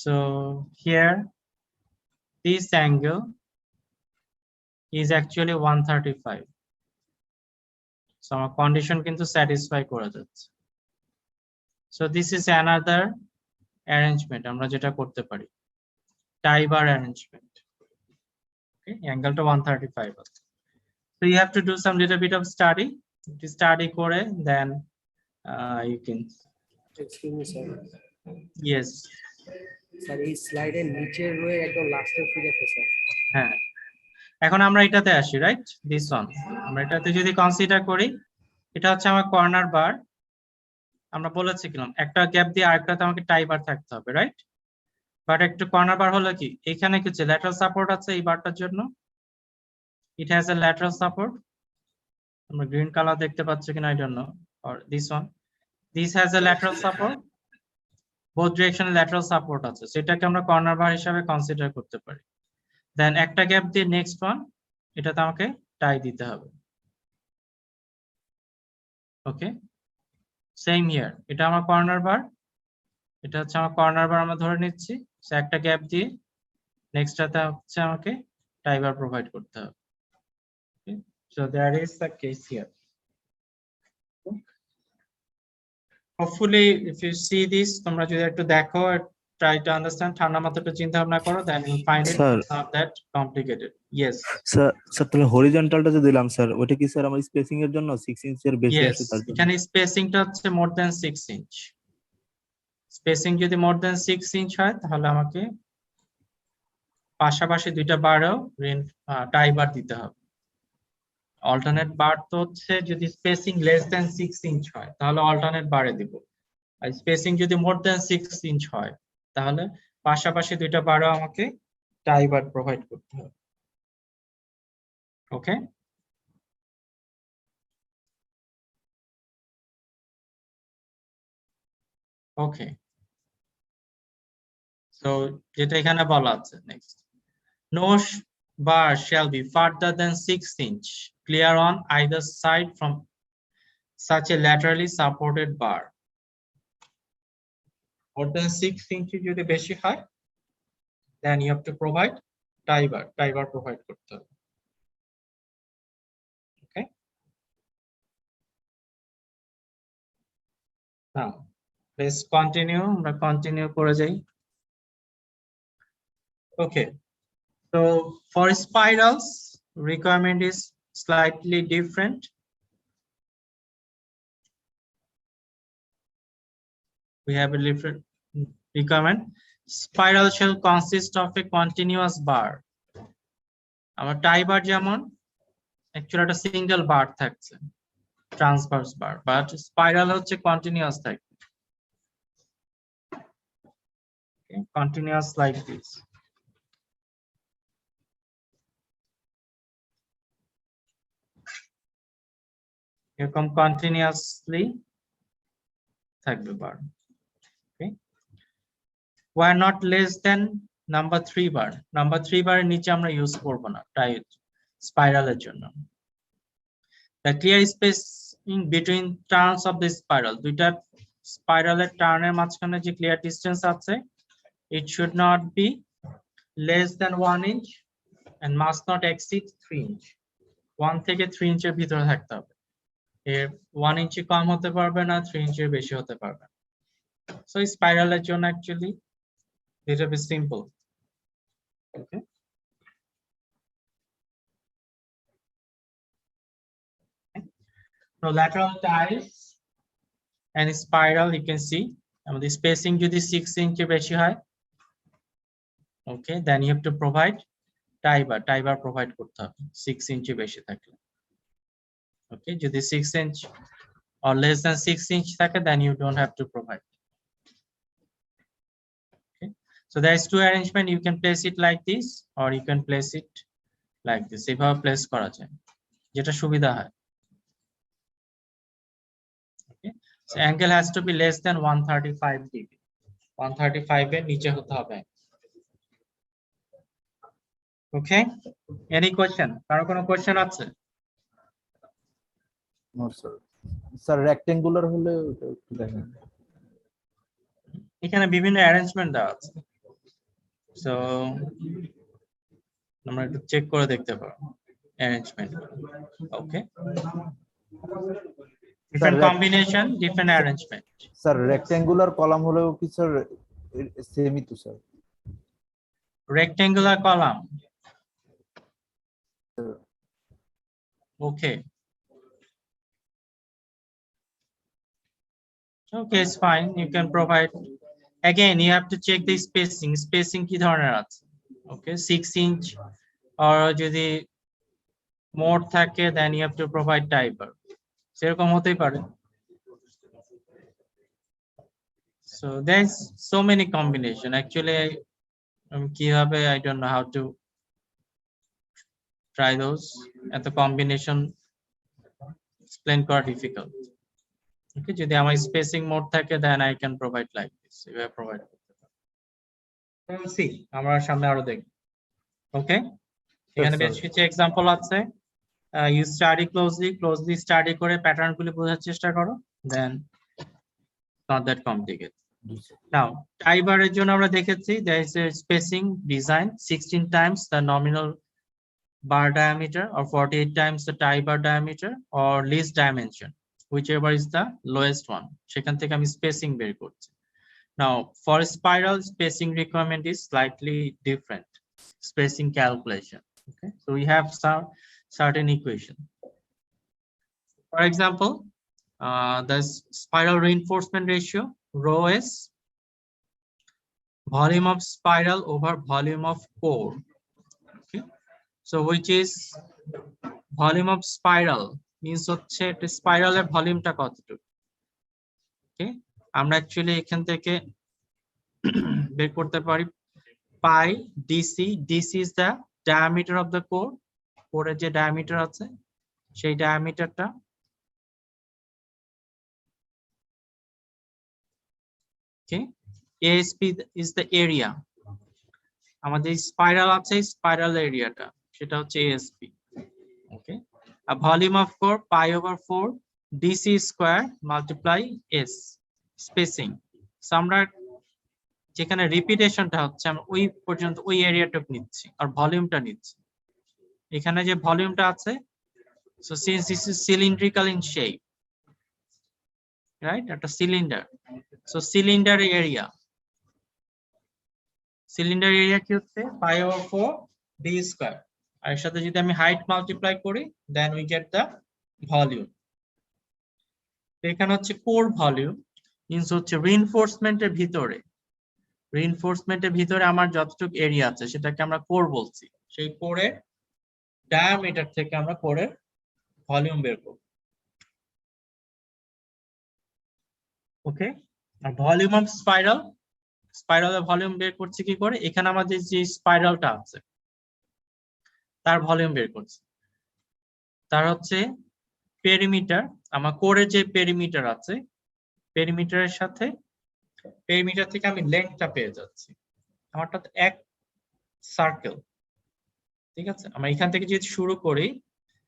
So here, this angle is actually 135. So our condition কিন্তু satisfy করা যাচ্ছে। So this is another arrangement আমরা যেটা করতে পারি, tie bar arrangement. Okay, angle টা 135 আছে। So you have to do some little bit of study করে then you can. Excuse me, sir. Yes. Sir এই স্লাইডের নিচের রোয়ে একদম লাস্টের ফিগারটা স্যার। হ্যাঁ, এখন আমরা এটাতে আসি, রাইট? দিস ওয়ান আমরা এটাতে যদি কনসিডার করি, এটা হচ্ছে আমার কর্নার বার। আমরা বলেছি কিলাম একটা গ্যাপ দিয়ে আরেকটাতে আমাকে টাই বার থাকতে হবে, রাইট? বাট একটু কর্নার বার হলো কি, এখানে কিছু ল্যাটারাল সাপোর্ট আছে এই বারটার জন্য। It has a lateral support. আমরা গ্রিন কালার দেখতে পাচ্ছি কিনা I don't know, or this one, this has a lateral support. Both ডিরেকশনে ল্যাটারাল সাপোর্ট আছে, সেটাকে আমরা কর্নার বার হিসাবে কনসিডার করতে পারি। দেন একটা গ্যাপ দিয়ে নেক্সট ওয়ান, এটাতে আমাকে টাই দিতে হবে। ওকে, সেম হিয়ার, এটা আমার কর্নার বার, এটা হচ্ছে আমার কর্নার বার আমরা ধরে নিচ্ছি। সো একটা গ্যাপ দিয়ে নেক্সটটাতে হচ্ছে আমাকে টাই বার প্রোভাইড করতে হবে। So that is the case here. Hopefully if you see this, তোমরা যদি একটু দেখো, try to understand, ঠান্ডা মাথায় একটু চিন্তা ভাবনা করো, then you find it Sir. not that complicated. Yes. Sir তাহলে হরিজন্টালটা যে দিলাম স্যার, ওটা কি স্যার আমার স্পেসিং এর জন্য 6 ইঞ্চের বেশি Yes, আছে তার জন্য? এখানে স্পেসিংটা হচ্ছে more than 6 inch. স্পেসিং যদি more than 6 inch হয় তাহলে আমাকে পাশাপাশি দুইটা বারও টাই বার দিতে হবে। অল্টারনেট বার তো হচ্ছে যদি স্পেসিং লেস দেন 6 ইঞ্চ হয় তাহলে অল্টারনেট বারে দিব, আর স্পেসিং যদি মোর দেন 6 ইঞ্চ হয় তাহলে পাশাপাশি দুইটা বারও আমাকে টাই বার প্রোভাইড করতে হবে। ওকে, ওকে, সো যেটা এখানে বলা আছে next, no bar shall be further than 6 inch clear on either side from such a laterally supported bar. More than 6 inch যদি বেশি হয় then you have to provide tie bar provide করতে হবে। Okay, now let's continue, আমরা continue করে যাই। Okay, so for spirals requirement is slightly different. We have a different requirement. Spiral shall consist of a continuous bar. আমার টাই বার যেমন actually একটা single বার থাকছে, transverse bar, but spiral হচ্ছে continuous থাকবে। Continuous like this. এরকম continuously থাকবে বার। ওকে, why not less than number 3 bar, number 3 বারের নিচে আমরা ইউজ করব না টাই স্পাইরালের জন্য। The clear space in between turns of the spiral, দুইটা স্পাইরালের টার্নের মাঝখানে যে ক্লিয়ার ডিসটেন্স আছে, it should not be less than 1 inch and must not exceed 3 inch 1 থেকে 3 ইঞ্চের ভিতরে থাকতে হবে এর 1 ইঞ্চি কম হতে পারবে না 3 ইঞ্চের বেশি হতে পারবে সো স্পাইরালের জন্য actually little bit simple okay so lateral ties and spiral you can see the spacing যদি 6 ইঞ্চি বেশি হয় okay then you have to provide tie bar provide করতে হবে 6 ইঞ্চি বেশি থাকলে okay যদি 6 inch or less than 6 inch থাকে then you don't have to provide okay so there is two arrangement you can place it like this or you can place it like this এভাবে place করা যায় যেটা সুবিধা হয় okay so angle has to be less than 135 degree 135 এর নিচে হতে হবে okay any question কারো কোনো কোশ্চেন আছে নো স্যার স্যার রেক্টেঙ্গুলার হলে ওটা একটু দেখেন এখানে বিভিন্ন অ্যারেঞ্জমেন্ট দেওয়া আছে সো আমরা একটু চেক করে দেখতে পারো অ্যারেঞ্জমেন্ট ওকে different combination different arrangement sir rectangular column হলেও কি স্যার সেমই তো sir rectangular column okay okay it's fine you can provide again you have to check the spacing কি ধরনের আছে okay 6 inch or যদি more থাকে then you have to provide tie bar সেরকম হতেই পারে so there's so many combination actually কিভাবে I don't know how to try those at the combination explain করা difficult okay যদি আমার spacing more থাকে then I can provide like this এভাবে provide করতে পারি see আমরা সামনে আরো দেখব okay এখানে বেশ কিছু এক্সাম্পল আছে you study closely study করে প্যাটার্ন গুলো বোঝার চেষ্টা করো then not that complicated now tie bar এর জন্য আমরা দেখেছি there is a spacing design 16 times the nominal bar diameter or 48 times the tie bar diameter or least dimension whichever is the lowest one সেখান থেকে আমি spacing বের করছি now for spiral spacing requirement is slightly different spacing calculation okay so we have some certain equation for example the spiral reinforcement ratio rho s volume of spiral over volume of core okay so which is volume of spiral means হচ্ছে এটা স্পাইরালের ভলিউমটা কতটুকু ওকে আমরা actually এখান থেকে বের করতে পারি pi dc is the diameter of the core কোরের যে ডায়ামিটার আছে সেই ডায়ামিটারটা okay asp is the area আমাদের স্পাইরাল আছে স্পাইরাল এরিয়াটা সেটা হচ্ছে asp okay a volume of core pi over 4 dc square multiply s spacing so আমরা যেখানে রিপিটেশনটা হচ্ছে আমরা ওই পর্যন্ত ওই এরিয়াটুকু নিচ্ছি আর ভলিউমটা নিচ্ছি এখানে যে ভলিউমটা আছে so since this is cylindrical in shape right একটা সিলিন্ডার so cylinder area কি হচ্ছে pi over 4 d square আর এর সাথে যদি আমি হাইট মাল্টিপ্লাই করি then we get the volume এখানে হচ্ছে কোর ভলিউম মিন্স হচ্ছে রিইনফোর্সমেন্টের ভিতরে আমার যতটুকু এরিয়া আছে সেটাকে আমরা কোর বলছি সেই কোরের ডায়ামিটার থেকে আমরা কোরের ভলিউম বের করব ওকে আর ভলিউম অফ স্পাইরালের ভলিউম বের করছি কি করে এখানে আমাদের যে স্পাইরালটা আছে তার ভলিউম বের করছি তার হচ্ছে পেরিমিটার আমার কোরের যে পেরিমিটার আছে পেরিমিটারের সাথে পেরিমিটার থেকে আমি লেন্থটা পেয়ে যাচ্ছি আমারটা এক সার্কেল ঠিক আছে আমরা এখান থেকে যদি শুরু করি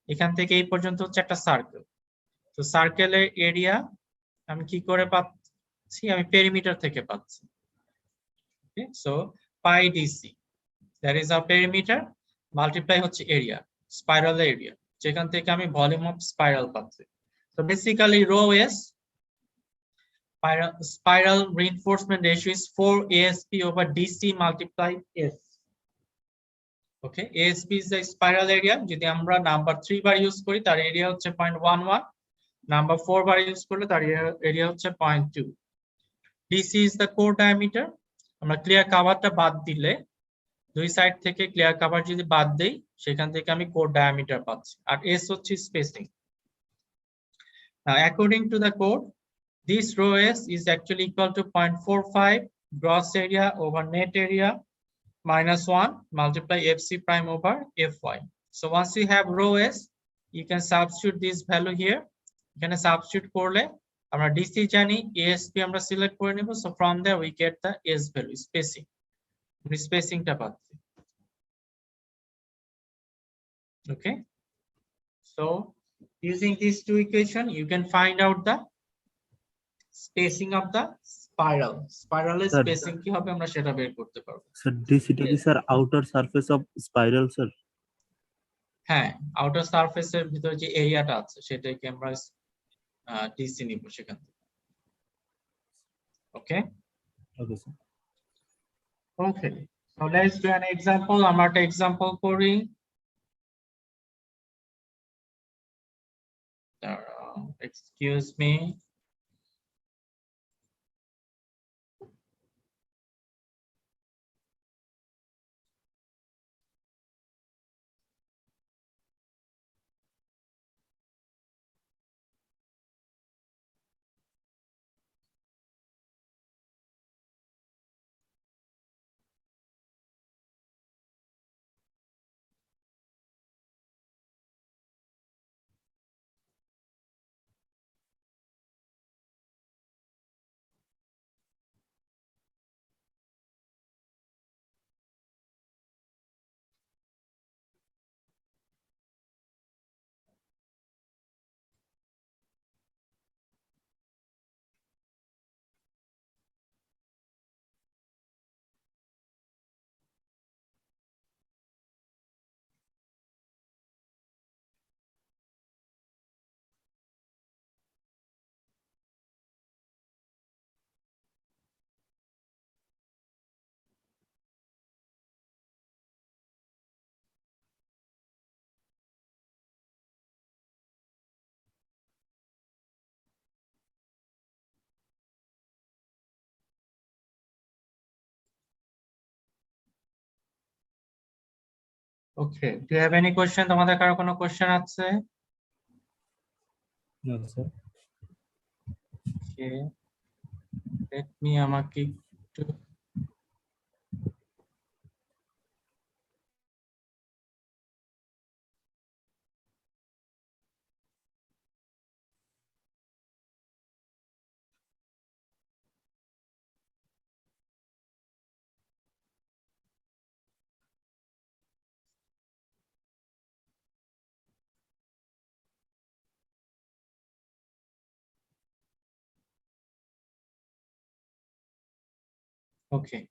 এখান থেকে এই পর্যন্ত হচ্ছে একটা সার্কেল তো সার্কেলের এরিয়া আমি কি করে পাচ্ছি আমি পেরিমিটার থেকে পাচ্ছি okay so pi DC that is our perimeter multiply হচ্ছে area, spiral area, যেখান থেকে আমি volume of spiral পাচ্ছি। So basically rho s spiral reinforcement ratio is 4 ASP over DC multiplied S. Okay, ASP is the spiral area. যদি আমরা number 3 bar use করি তার area হচ্ছে 0.11, নাম্বার 4 বার ইউজ করলে তার এরিয়া হচ্ছে 0.2। DC is the core diameter। আমরা clear কভারটা বাদ দিলে দুই সাইড থেকে ক্লিয়ার কভার যদি বাদ দেই সেখান থেকে আমি কোর ডায়ামিটার পাচ্ছি, আর S হচ্ছে spacing. According to the code, this rho S is actually equal to 0.45 gross area over net area minus 1 multiply FC prime over Fy. So once you have rho S, you can substitute this value here. এখানে substitute করলে আমরা DC জানি, ASP আমরা select করে নেব, so from there we get the S value, spacing. Spacingটা পাচ্ছি। Okay, so using these two equations you can find out the spacing of the spiral Sir, spacing কি হবে আমরা সেটা বের করতে পারবো। স্যার ডিসিটা কি sir outer surface of spiral sir? হ্যাঁ, আউটার সারফেসের ভিতরে যে এরিয়াটা আছে সেটাকে আমরা ডিসি নিব সেখান থেকে। Okay okay sir. Okay, so let's do an example. আমরা একটা এক্সাম্পল করি। Excuse me. Okay, do you have any question? তোমাদের কারো কোনো কোশ্চেন আছে? না স্যার। Okay, let me আমাকে একটু okay.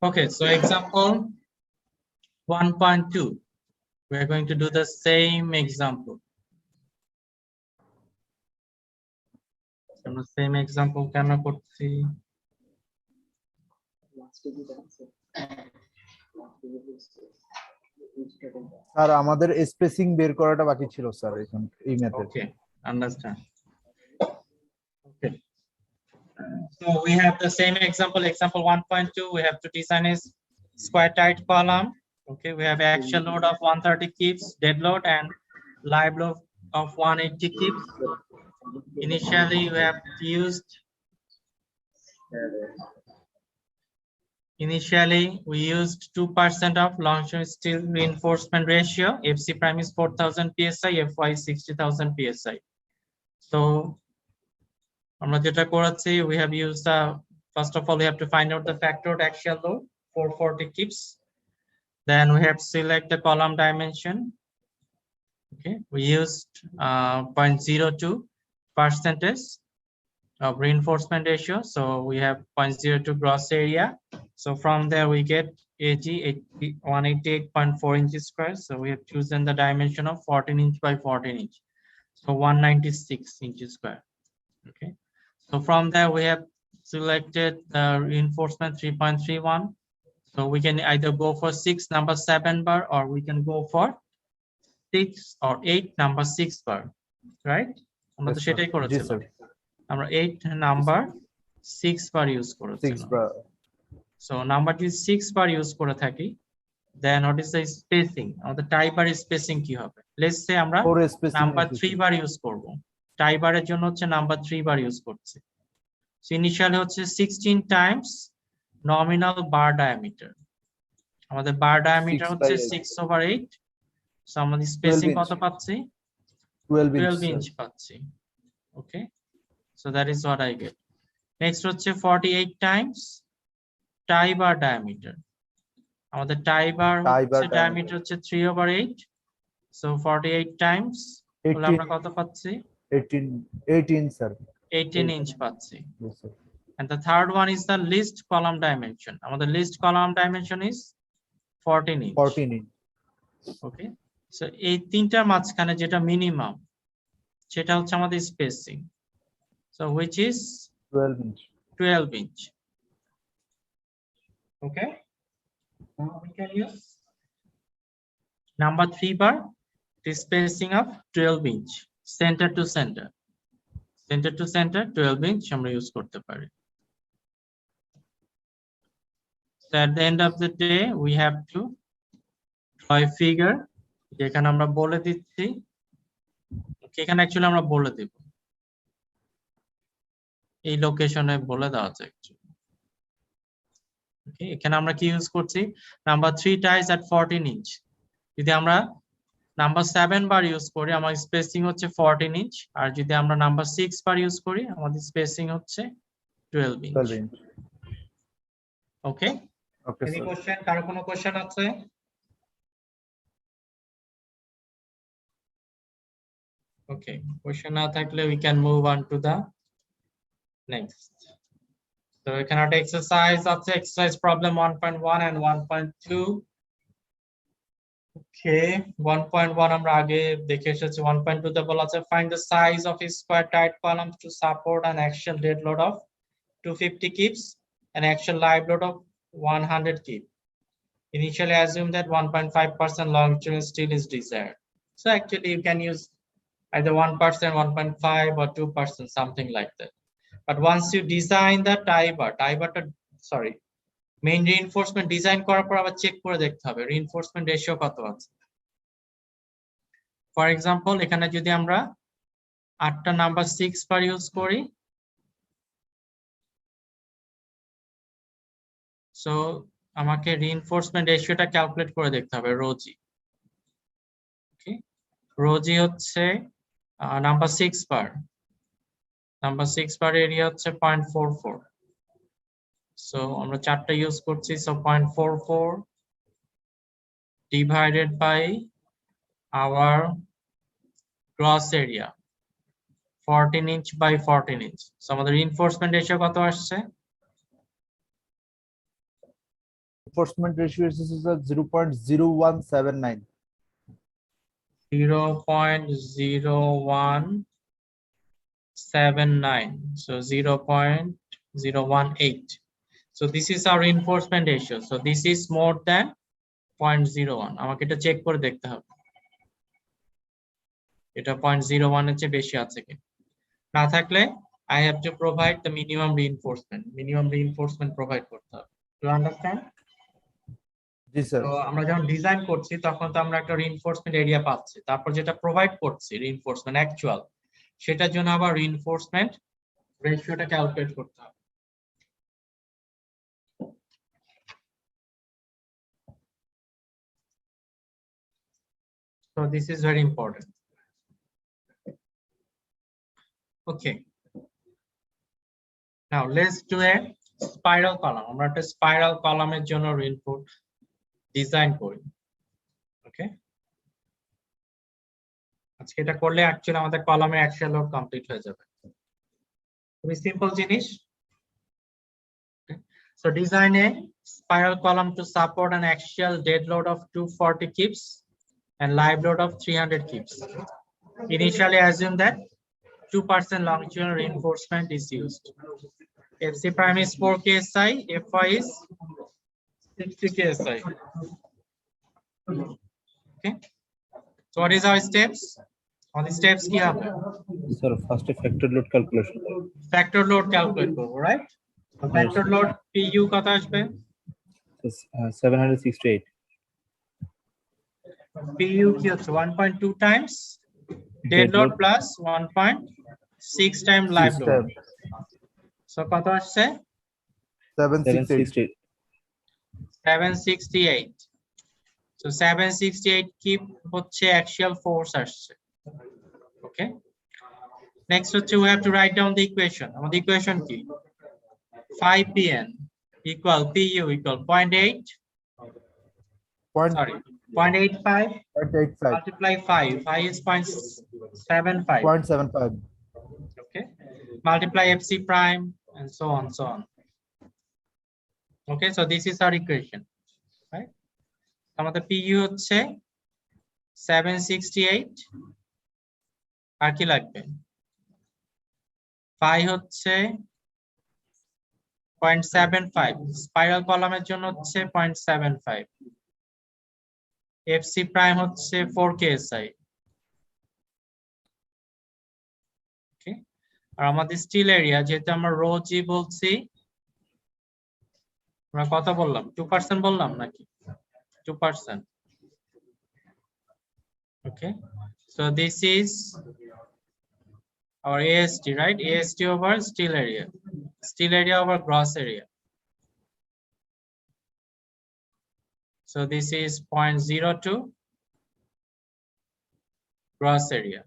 Okay, so example 1.2. We are going to do the same example. আমরা same example কেন করছি? স্যার আমাদের স্পেসিং বের করাটা বাকি ছিল স্যার এই method. Okay, understand. Okay. So we have the same example, example 1.2. We have to design a square tight column. Okay, we have axial load of 130 kips, dead load, and live load of 180 kips. Initially, we have used. Initially, we used 2% of longitudinal steel reinforcement ratio. FC prime is 4,000 psi, Fy is 60,000 psi. So আমরা যেটা করেছি, we have used the, first of all we have to find out the factored axial load 440 kips. Then we have select the column dimension. Okay, we used 0.02 percentage of reinforcement ratio. So we have 0.02 gross area. So from there we get AG 188.4 inches square. So we have chosen the dimension of 14 inch by 14 inch. So 196 inches square. Okay. So from there we have selected the reinforcement 3.31. So we can either go for 6 number 7 bar, or we can go for 6 or 8 number 6 bar, right? আমরা তো Yes, sir. সেটাই জি করেছিলাম। Sir, আমরা 8 number 6 bar use 6 করেছিলাম। বা so number যদি 6 বার use করে থাকি, দেন হোয়াট ইজ দ্য স্পেসিং? আমাদের টাই বার স্পেসিং কি হবে? লেটস সে আমরা 4 স্পেসিং নাম্বার 3 বার ইউজ করব। টাই বারের জন্য হচ্ছে নাম্বার 3 বার ইউজ করছি। সো ইনিশিয়ালি হচ্ছে 16 টাইমস নমিনাল বার ডায়ামিটার। আমাদের বার ডায়ামিটার হচ্ছে 6/8। সো আমাদের স্পেসিং কত পাচ্ছি? 12 ইঞ্চ পাচ্ছি। Okay, so that is what I get. Next হচ্ছে 48 টাইমস টাই বার ডায়ামিটার। আমাদের টাই বার হচ্ছে ডায়ামিটার হচ্ছে 3/8। সো 48 টাইমস তাহলে আমরা কত পাচ্ছি? 18 স্যার, 18 ইঞ্চ পাচ্ছি। yes sir. And the third one is the least column dimension. আমাদের least column dimension is 14 inch. 14 inch, Okay, so এই তিনটার মাঝখানে যেটা মিনিমাম, সেটা হচ্ছে আমাদের spacing, so which is 12 inch. 12 inch. Okay, now we can use number 3 bar, the spacing of 12 inch, center to center, center to center 12 inch আমরা use করতে পারি। So at the end of the day we have to draw a figure, যেখানে আমরা বলে দিচ্ছি, এখানে actually আমরা বলে দিব, এই লোকেশনে বলে দেওয়া আছে অ্যাকচুয়ালি। ওকে, এখানে আমরা কি ইউজ করছি? নাম্বার 3 টাইজ এট 14 ইঞ্চ। যদি আমরা নাম্বার 7 বার ইউজ করি, আমার স্পেসিং হচ্ছে 14 ইঞ্চ, আর যদি আমরা নাম্বার 6 বার ইউজ করি, আমাদের স্পেসিং হচ্ছে 12 ইঞ্চ। ওকে, Okay এনি sir. কোশ্চেন? কারো কোনো কোশ্চেন আছে? ওকে, কোশ্চেন না থাকলে we can move on to the next. So এখানে একটা এক্সারসাইজ আছে, এক্সারসাইজ প্রবলেম 1.1 and 1.2. ওকে, 1.1 আমরা আগে দেখে এসেছি। 1.2 তে বলা আছে find the size of a square tight column to support an axial dead load of 250 kips and axial live load of 100 kip. Initially assume that 1.5% longitudinal steel is desired. So actually you can use either 1%, 1.5 or 2%, something like that. But once you design the tie bar, sorry, main reinforcement design করার পর আবার check করে দেখতে হবে reinforcement ratio কত আছে। For example এখানে যদি আমরা 8টা নাম্বার 6 বার ইউজ করি, সো আমাকে reinforcement রেশিওটা ক্যালকুলেট করে দেখতে হবে রোজি। ওকে, রোজি হচ্ছে নাম্বার 6 বার, নাম্বার 6 বার এরিয়া হচ্ছে 0.44। সো আমরা 4টা ইউজ করছি, so 0.44 divided by our gross area 14 inch by 14 inch. So আমাদের reinforcement ratio কত আসছে? Reinforcement ratio is 0.0179. 0.0179, so 0.018. So this is our reinforcement ratio. So this is more than 0.01. আমাকে এটা check করে দেখতে হবে এটা 0.01 এর চেয়ে বেশি আছে কি না। থাকলে I have to provide the minimum reinforcement. Minimum reinforcement provide করতে হবে। You understand? G sir. তো আমরা যখন ডিজাইন করছি তখন তো আমরা একটা রিইনফোর্সমেন্ট এরিয়া পাচ্ছি, তারপর যেটা প্রোভাইড করছি রিইনফোর্সমেন্ট অ্যাকচুয়াল, সেটার জন্য আবার রিইনফোর্সমেন্ট রেশিওটা ক্যালকুলেট করতে হবে। So this is very important. Okay. Now let's do a spiral column. আমরা একটা spiral column এর জন্য reinforce ডিজাইন করি। Okay. আজকে এটা করলে অ্যাকচুয়ালি আমাদের কলামের অ্যাক্সিয়াল লোড কমপ্লিট হয়ে যাবে। খুবই সিম্পল জিনিস। So design a spiral column to support an axial dead load of 240 kips and live load of 300 kips. Initially assume that 2% longitudinal reinforcement is used. FC prime is 4 KSI, Fy is 60 KSI. Okay. So what is our steps? On the steps কি হবে? Sir ফার্স্টে factor load calculation Factor load calculate করব, right? So factor load PU কত আসবে? 768 PU কি হচ্ছে 1.2 times dead load plus 1.6 times live load. So কত আসছে? 768 768. So 768 কিপ হচ্ছে axial force আসছে। Okay. Next হচ্ছে we have to write down the equation. আমাদের equation কি? 5pn equal PU equal 0.8 sorry 0.85 multiply 5 is 0.75 0.75 okay multiply FC prime and so on okay so this is our equation right আমাদের PU হচ্ছে 768 আর কি লাগবে 5 হচ্ছে 0.75 spiral কলামের জন্য হচ্ছে 0.75 FC প্রাইম হচ্ছে 4 KSI ওকে আর আমাদের স্টিল এরিয়া যেটা আমরা রো জি বলছি আমরা কত বললাম 2% বললাম নাকি 2% okay so this is our AST right AST over steel area over gross area so this is 0.02 gross area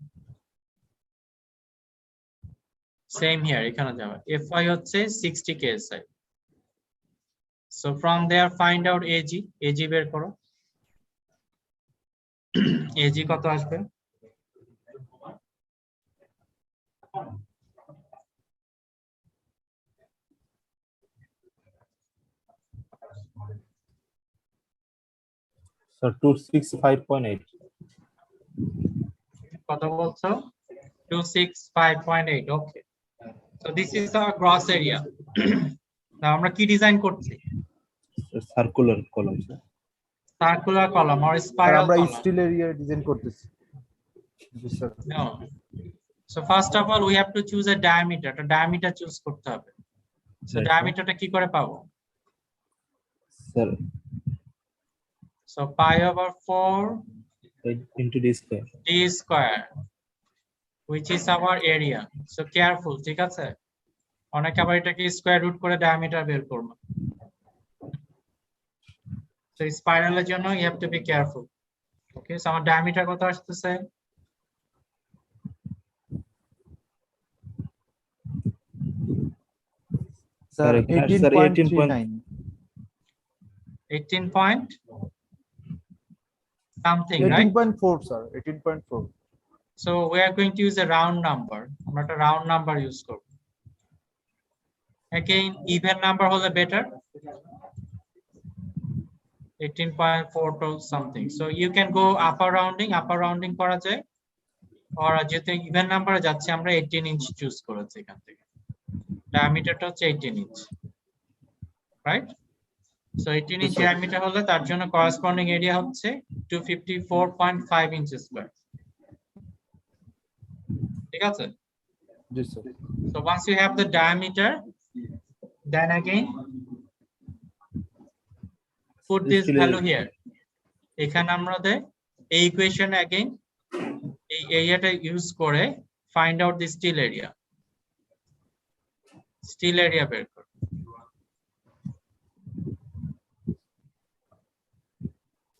same here এখানে যাবে FY হচ্ছে 60 KSI so from there find out AG বের করো AG কত আসবে স্যার 265.8 কত বলছো 265.8 okay so this is our gross area now আমরা কি ডিজাইন করছি circular column sir circular column or আর spiral আমরা column স্টিল এরিয়া ডিজাইন করতেছি জি sir no so first of all we have to choose a diameter তো diameter choose করতে হবে so Right, diameterটা কি করে পাবো sir so pi over 4 into d square d square which is our area so careful ঠিক আছে অনেকে আবার এটাকে স্কয়ার রুট করে ডায়ামিটার বের করবে so স্পাইরালের জন্য you have to be careful okay so আমার ডায়ামিটার কত আসছে স্যার এখানে আসছে, sir, 18.39 18 point something right 18.4 sir 18.4 so we are going to use a round number আমরা একটা round number use করব again even number হলে better 18.4 to something so you can go upper rounding করা যায় or যেহেতু even number যাচ্ছে আমরা 18 inch choose করেছি এখান থেকে ডায়ামিটারটা হচ্ছে 18 inch right so 18 inch diameter হলে তার জন্য corresponding area হচ্ছে 254.5 inches square ঠিক আছে জি sir so once you have the diameter then again put this value here এখানে আমাদের এই ইকুয়েশন again এই এরিয়াটা ইউজ করে find out the steel area বের করো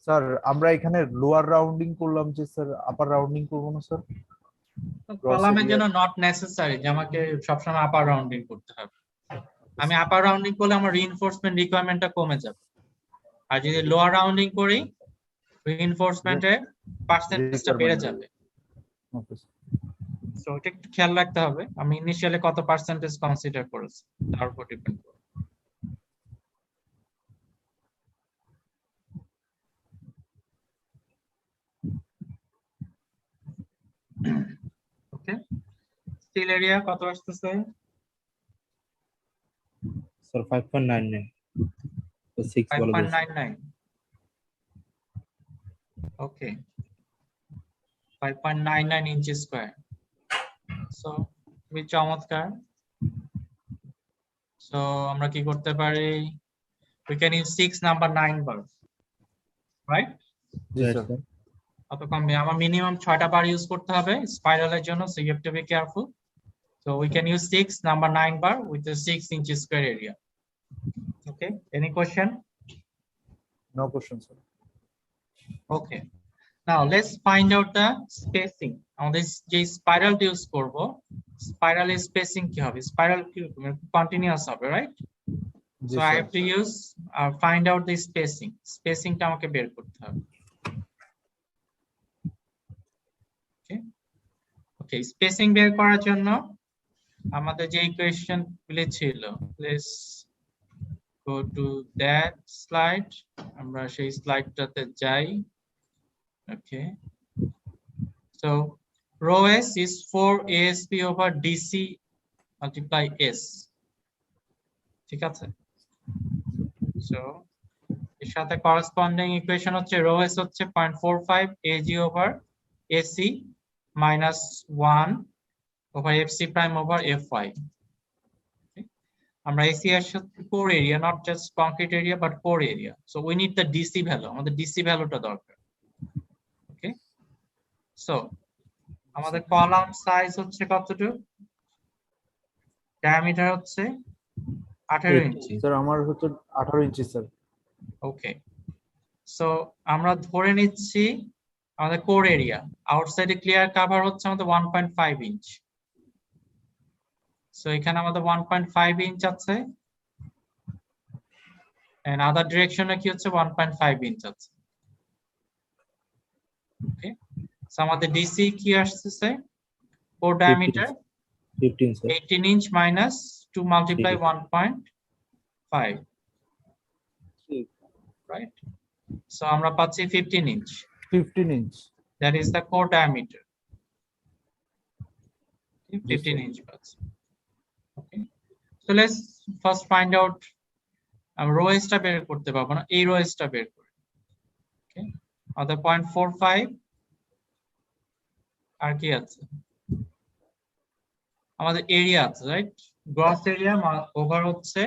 স্যার আমরা এখানে লোয়ার রাউন্ডিং করলাম যে স্যার আপার রাউন্ডিং করব না স্যার কলামের জন্য নট নেসেসারি যে আমাকে সবসময় আপার রাউন্ডিং করতে হবে। আমি আপার রাউন্ডিং করলে আমার রিইনফোর্সমেন্ট রিকোয়ারমেন্টটা কমে যাবে, আর যদি লোয়ার রাউন্ডিং করি রিইনফোর্সমেন্টের পার্সেন্টেজটা বেড়ে যাবে। Okay sir. সো এটা একটু খেয়াল রাখতে হবে, আমি ইনিশিয়ালি কত পার্সেন্টেজ কনসিডার করেছি তার উপর ডিপেন্ড করে। ওকে, স্টিল এরিয়া কত আসতেছে? স্যার 5.99 তো 6 বলে দিয়েছি। 5.99 ওকে, 5.99 ইঞ্চি স্কয়ার। সো খুবই চমৎকার। সো আমরা কি করতে পারি, we can use 6 number 9 bar, right? G Right, sir. sir. কত কমবে? আমার মিনিমাম 6টা বার ইউজ করতে হবে স্পাইরালের জন্য, so you have to be careful. So we can use 6 number 9 bar with the 6 inch square area. Okay, any question? No question sir. Okay, now let's find out the spacing. আমাদের যে spiral use করব, স্পাইরালের spacing কি হবে? Spiral কি continuous হবে, right? G So I sir. have to use find out the spacing. Spacingটা আমাকে বের করতে হবে। Okay, okay, spacing বের করার জন্য আমাদের যে ইকুয়েশন গুলো ছিল, let's go to that slide. আমরা সেই স্লাইডটাতে যাই। Okay, so rho s is 4 ASP over DC multiply S. ঠিক আছে? So এর সাথে করেসপন্ডিং ইকুয়েশন হচ্ছে rho s হচ্ছে 0.45 AG over AC minus 1 over FC prime over FY. Okay? আমরা AC এর সাথে core area, not just concrete area but core area. So we need the DC value. আমাদের DC ভ্যালুটা দরকার। Okay, so আমাদের column size হচ্ছে কতটুকু? Diameter হচ্ছে 18 ইঞ্চি। স্যার আমার হচ্ছে 18 ইঞ্চি স্যার। ওকে, সো আমরা ধরে নিচ্ছি আমাদের কোর এরিয়া, আউটসাইডে ক্লিয়ার কভার হচ্ছে আমাদের 1.5 ইঞ্চ। সো এখানে আমাদের 1.5 ইঞ্চ আছে, এন্ড আদার ডিরেকশনে কি হচ্ছে 1.5 ইঞ্চ আছে। ওকে, সো আমাদের ডিসি কি আসছে? Core diameter 15 sir. 18 inch minus 2 multiply 1.5, right? So আমরা পাচ্ছি 15 inch. 15 inch. That is the core diameter. Okay, 15 sir. inch পাচ্ছি। Okay, so let's first find out rho s টা বের করতে পারবো না, এই rho s টা বের করি। Okay, other 0.45 আর কি আছে? আমাদের এরিয়া আছে, রাইট? গ্রস এরিয়া ওভার হচ্ছে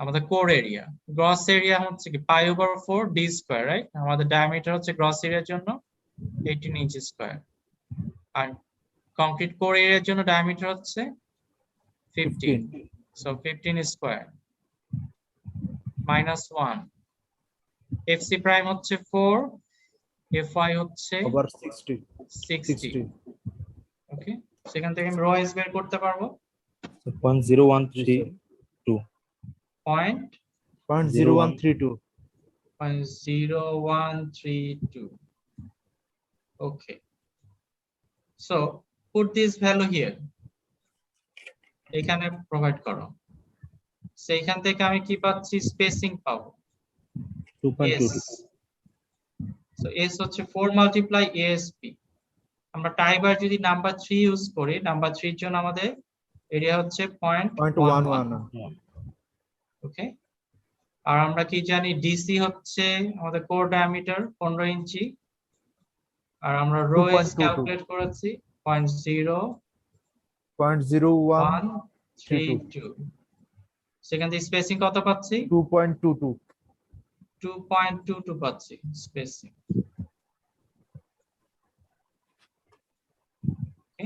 আমাদের কোর এরিয়া। গ্রস এরিয়া হচ্ছে কি পাই ওভার 4 ডি স্কয়ার, রাইট? আমাদের ডায়ামিটার হচ্ছে গ্রস এরিয়ার জন্য 18 ইঞ্চ স্কয়ার, আর কংক্রিট কোর এরিয়ার জন্য ডায়ামিটার হচ্ছে 15, so 15 square minus 1, FC prime হচ্ছে 4, এফআই হচ্ছে ওভার 60। 60। ওকে, সেখান থেকে আমি রো এস বের করতে পারবো 0.0132 0.0132। 0.0132. Okay, so put this value here, এখানে প্রোভাইড করো। সেইখান থেকে আমি কি পাচ্ছি? স্পেসিং পাবো 2.22 so s হচ্ছে 4 multiply ASP। আমরা টাইবার যদি নাম্বার 3 ইউজ করি, নাম্বার 3 এর জন্য আমাদের এরিয়া হচ্ছে 0.11। ওকে, আর আমরা কি জানি ডিসি হচ্ছে আমাদের কোর ডায়ামিটার 15 ইঞ্চি, আর আমরা রো এস 2.22 ক্যালকুলেট করেছি 0.0132। সেখান থেকে স্পেসিং কত পাচ্ছি? 2.22। 2.22 পাচ্ছি স্পেসিং। ওকে,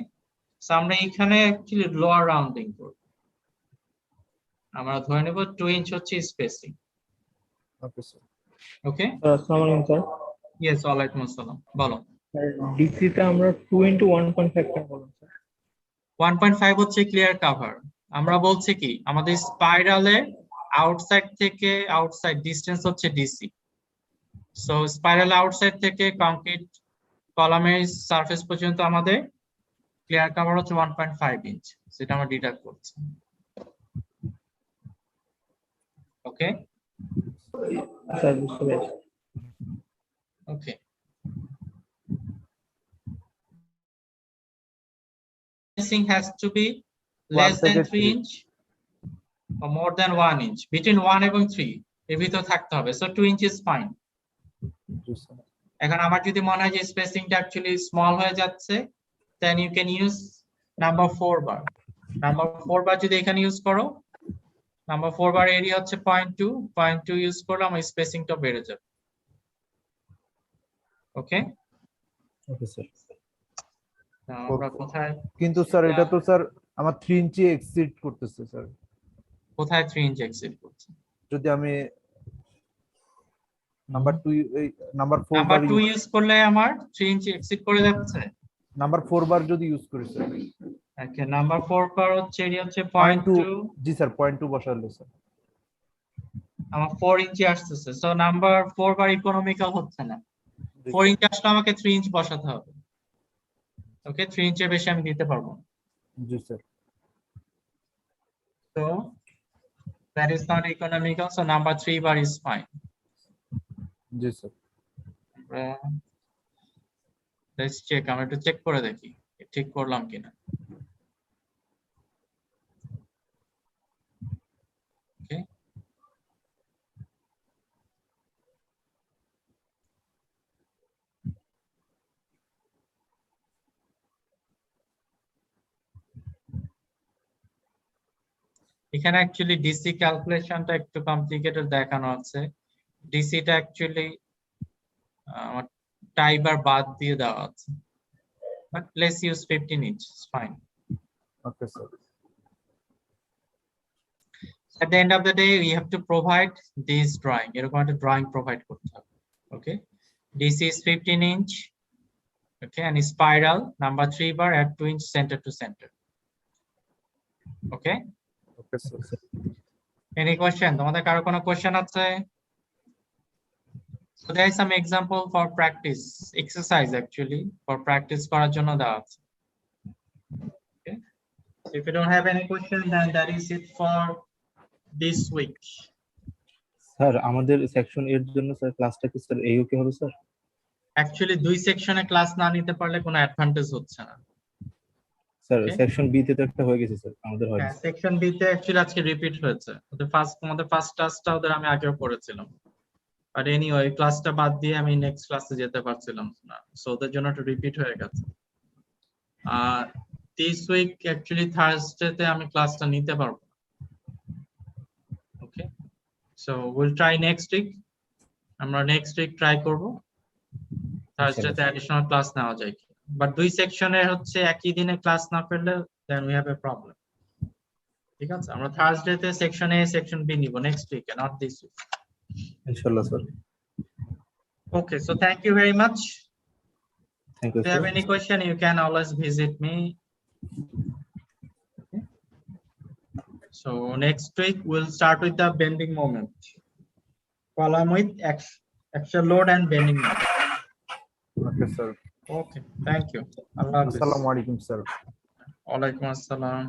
সো আমরা এখানে অ্যাকচুয়ালি লোয়ার রাউন্ডিং করব, আমরা ধরে নেব 2 ইঞ্চ হচ্ছে স্পেসিং। ওকে স্যার। ওকে, আসসালামু আলাইকুম স্যার। ইয়েস, ওয়ালাইকুম আসসালাম, বলো। ডিসিতে আমরা 2 × 1.5 কলম স্যার। 1.5 হচ্ছে ক্লিয়ার কভার। আমরা বলছি কি আমাদের স্পাইরালে আউটসাইড থেকে আউটসাইড ডিসটেন্স হচ্ছে ডিসি। সো স্পাইরাল আউটসাইড থেকে কংক্রিট কলামের সারফেস পর্যন্ত আমাদের ক্লিয়ার কভার হচ্ছে 1.5 ইঞ্চ, সেটা আমরা ডিডাক্ট করছি। ওকে স্যার বুঝতে পেরেছি। ওকে, spacing has to be less than 3 inch or more than 1 inch, between 1 এবং 3 এর ভিতর থাকতে হবে। So 2 inch is fine. G sir. এখন আমার যদি মনে হয় যে স্পেসিংটা অ্যাকচুয়ালি স্মল হয়ে যাচ্ছে, then you can use number 4 bar. Number 4 bar যদি এখানে ইউজ করো, নাম্বার 4 বার এরিয়া হচ্ছে 0.2 ইউজ করলে আমার স্পেসিংটা বেড়ে যাবে। ওকে, ওকে স্যার। আমরা কোথায় কিন্তু স্যার এটা তো স্যার আমার 3 ইঞ্চি এক্সিড করতেছে স্যার। কোথায় 3 ইঞ্চ এক্সিড করছে? যদি আমি নাম্বার 2 নাম্বার 4 নাম্বার বার 2 ইউজ করলে আমার 3 ইঞ্চ এক্সিড করে যাচ্ছে। নাম্বার 4 বার যদি ইউজ করি স্যার। ওকে, নাম্বার 4 বার হচ্ছে এরিয়া হচ্ছে 0.2, জি স্যার 0.2 বসালে স্যার। আমার 4 ইঞ্চি আসছে। সো নাম্বার 4 বার ইকোনমিক্যাল হচ্ছে না। 4 ইঞ্চ আসলে আমাকে 3 ইঞ্চ বসাতে হবে। ওকে, 3 ইঞ্চের বেশি আমি দিতে পারবো না। জি sir. So that is not economical, so number 3 bar is fine. G sir. Let's check, আমরা একটু চেক করে দেখি ঠিক করলাম কিনা। Okay, এখানে অ্যাকচুয়ালি ডিসি ক্যালকুলেশনটা একটু কমপ্লিকেটেড দেখানো আছে। ডিসিটা অ্যাকচুয়ালি আমার টাই বার বাদ দিয়ে দেওয়া আছে, but let's use 15 inch, it's fine. Okay sir. At the end of the day we have to provide this drawing, এরকম একটা ড্রয়িং প্রোভাইড করতে হবে। ওকে, DC is 15 inch, okay, and spiral number 3 bar at 2 inch center to center. Okay, okay sir. any question? তোমাদের কারো কোনো question আছে? So there is some example for practice exercise, actually for practice করার জন্য দেওয়া আছে। Okay, so if you don't have any question, then that is it for this week. Sir আমাদের section এর জন্য স্যার ক্লাসটা কি স্যার এই ওকে হবে স্যার? Actually 2 সেকশনে ক্লাস না নিতে পারলে কোনো অ্যাডভান্টেজ হচ্ছে না। Sir Okay. সেকশন বি তে তো একটা হয়ে গেছে স্যার, আমাদের হয় হ্যাঁ, সেকশন বি তে অ্যাকচুয়ালি আজকে রিপিট হয়েছে। আমাদের ফার্স্ট ক্লাসটা ওদের আমি আগেও পড়েছিলাম, বাট এনিওয়ে ক্লাসটা বাদ দিয়ে আমি নেক্সট ক্লাসে যেতে পারছিলাম না, সো ওদের জন্য একটু রিপিট হয়ে গেছে। আর দিস উইক অ্যাকচুয়ালি থার্সডেতে আমি ক্লাসটা নিতে পারবো। Okay, so will try next week, আমরা নেক্সট উইক ট্রাই করব থার্সডেতে অ্যাডিশনাল ক্লাস নেওয়া যায় কি। বাট 2 সেকশনের হচ্ছে একই দিনে ক্লাস না করলে then we have a problem. ঠিক আছে, আমরা থার্সডেতে সেকশন এ সেকশন বি নিব next week, not this week. ইনশাআল্লাহ sir. Okay, so thank you very much. Thank you If you have sir. any question, you can always visit me. Okay. So next week we'll start with the bending moment, column with axial load and bending moment. Okay sir. Okay, thank you. Allah Hafiz. আসসালামু আলাইকুম sir. Walaikum Assalam.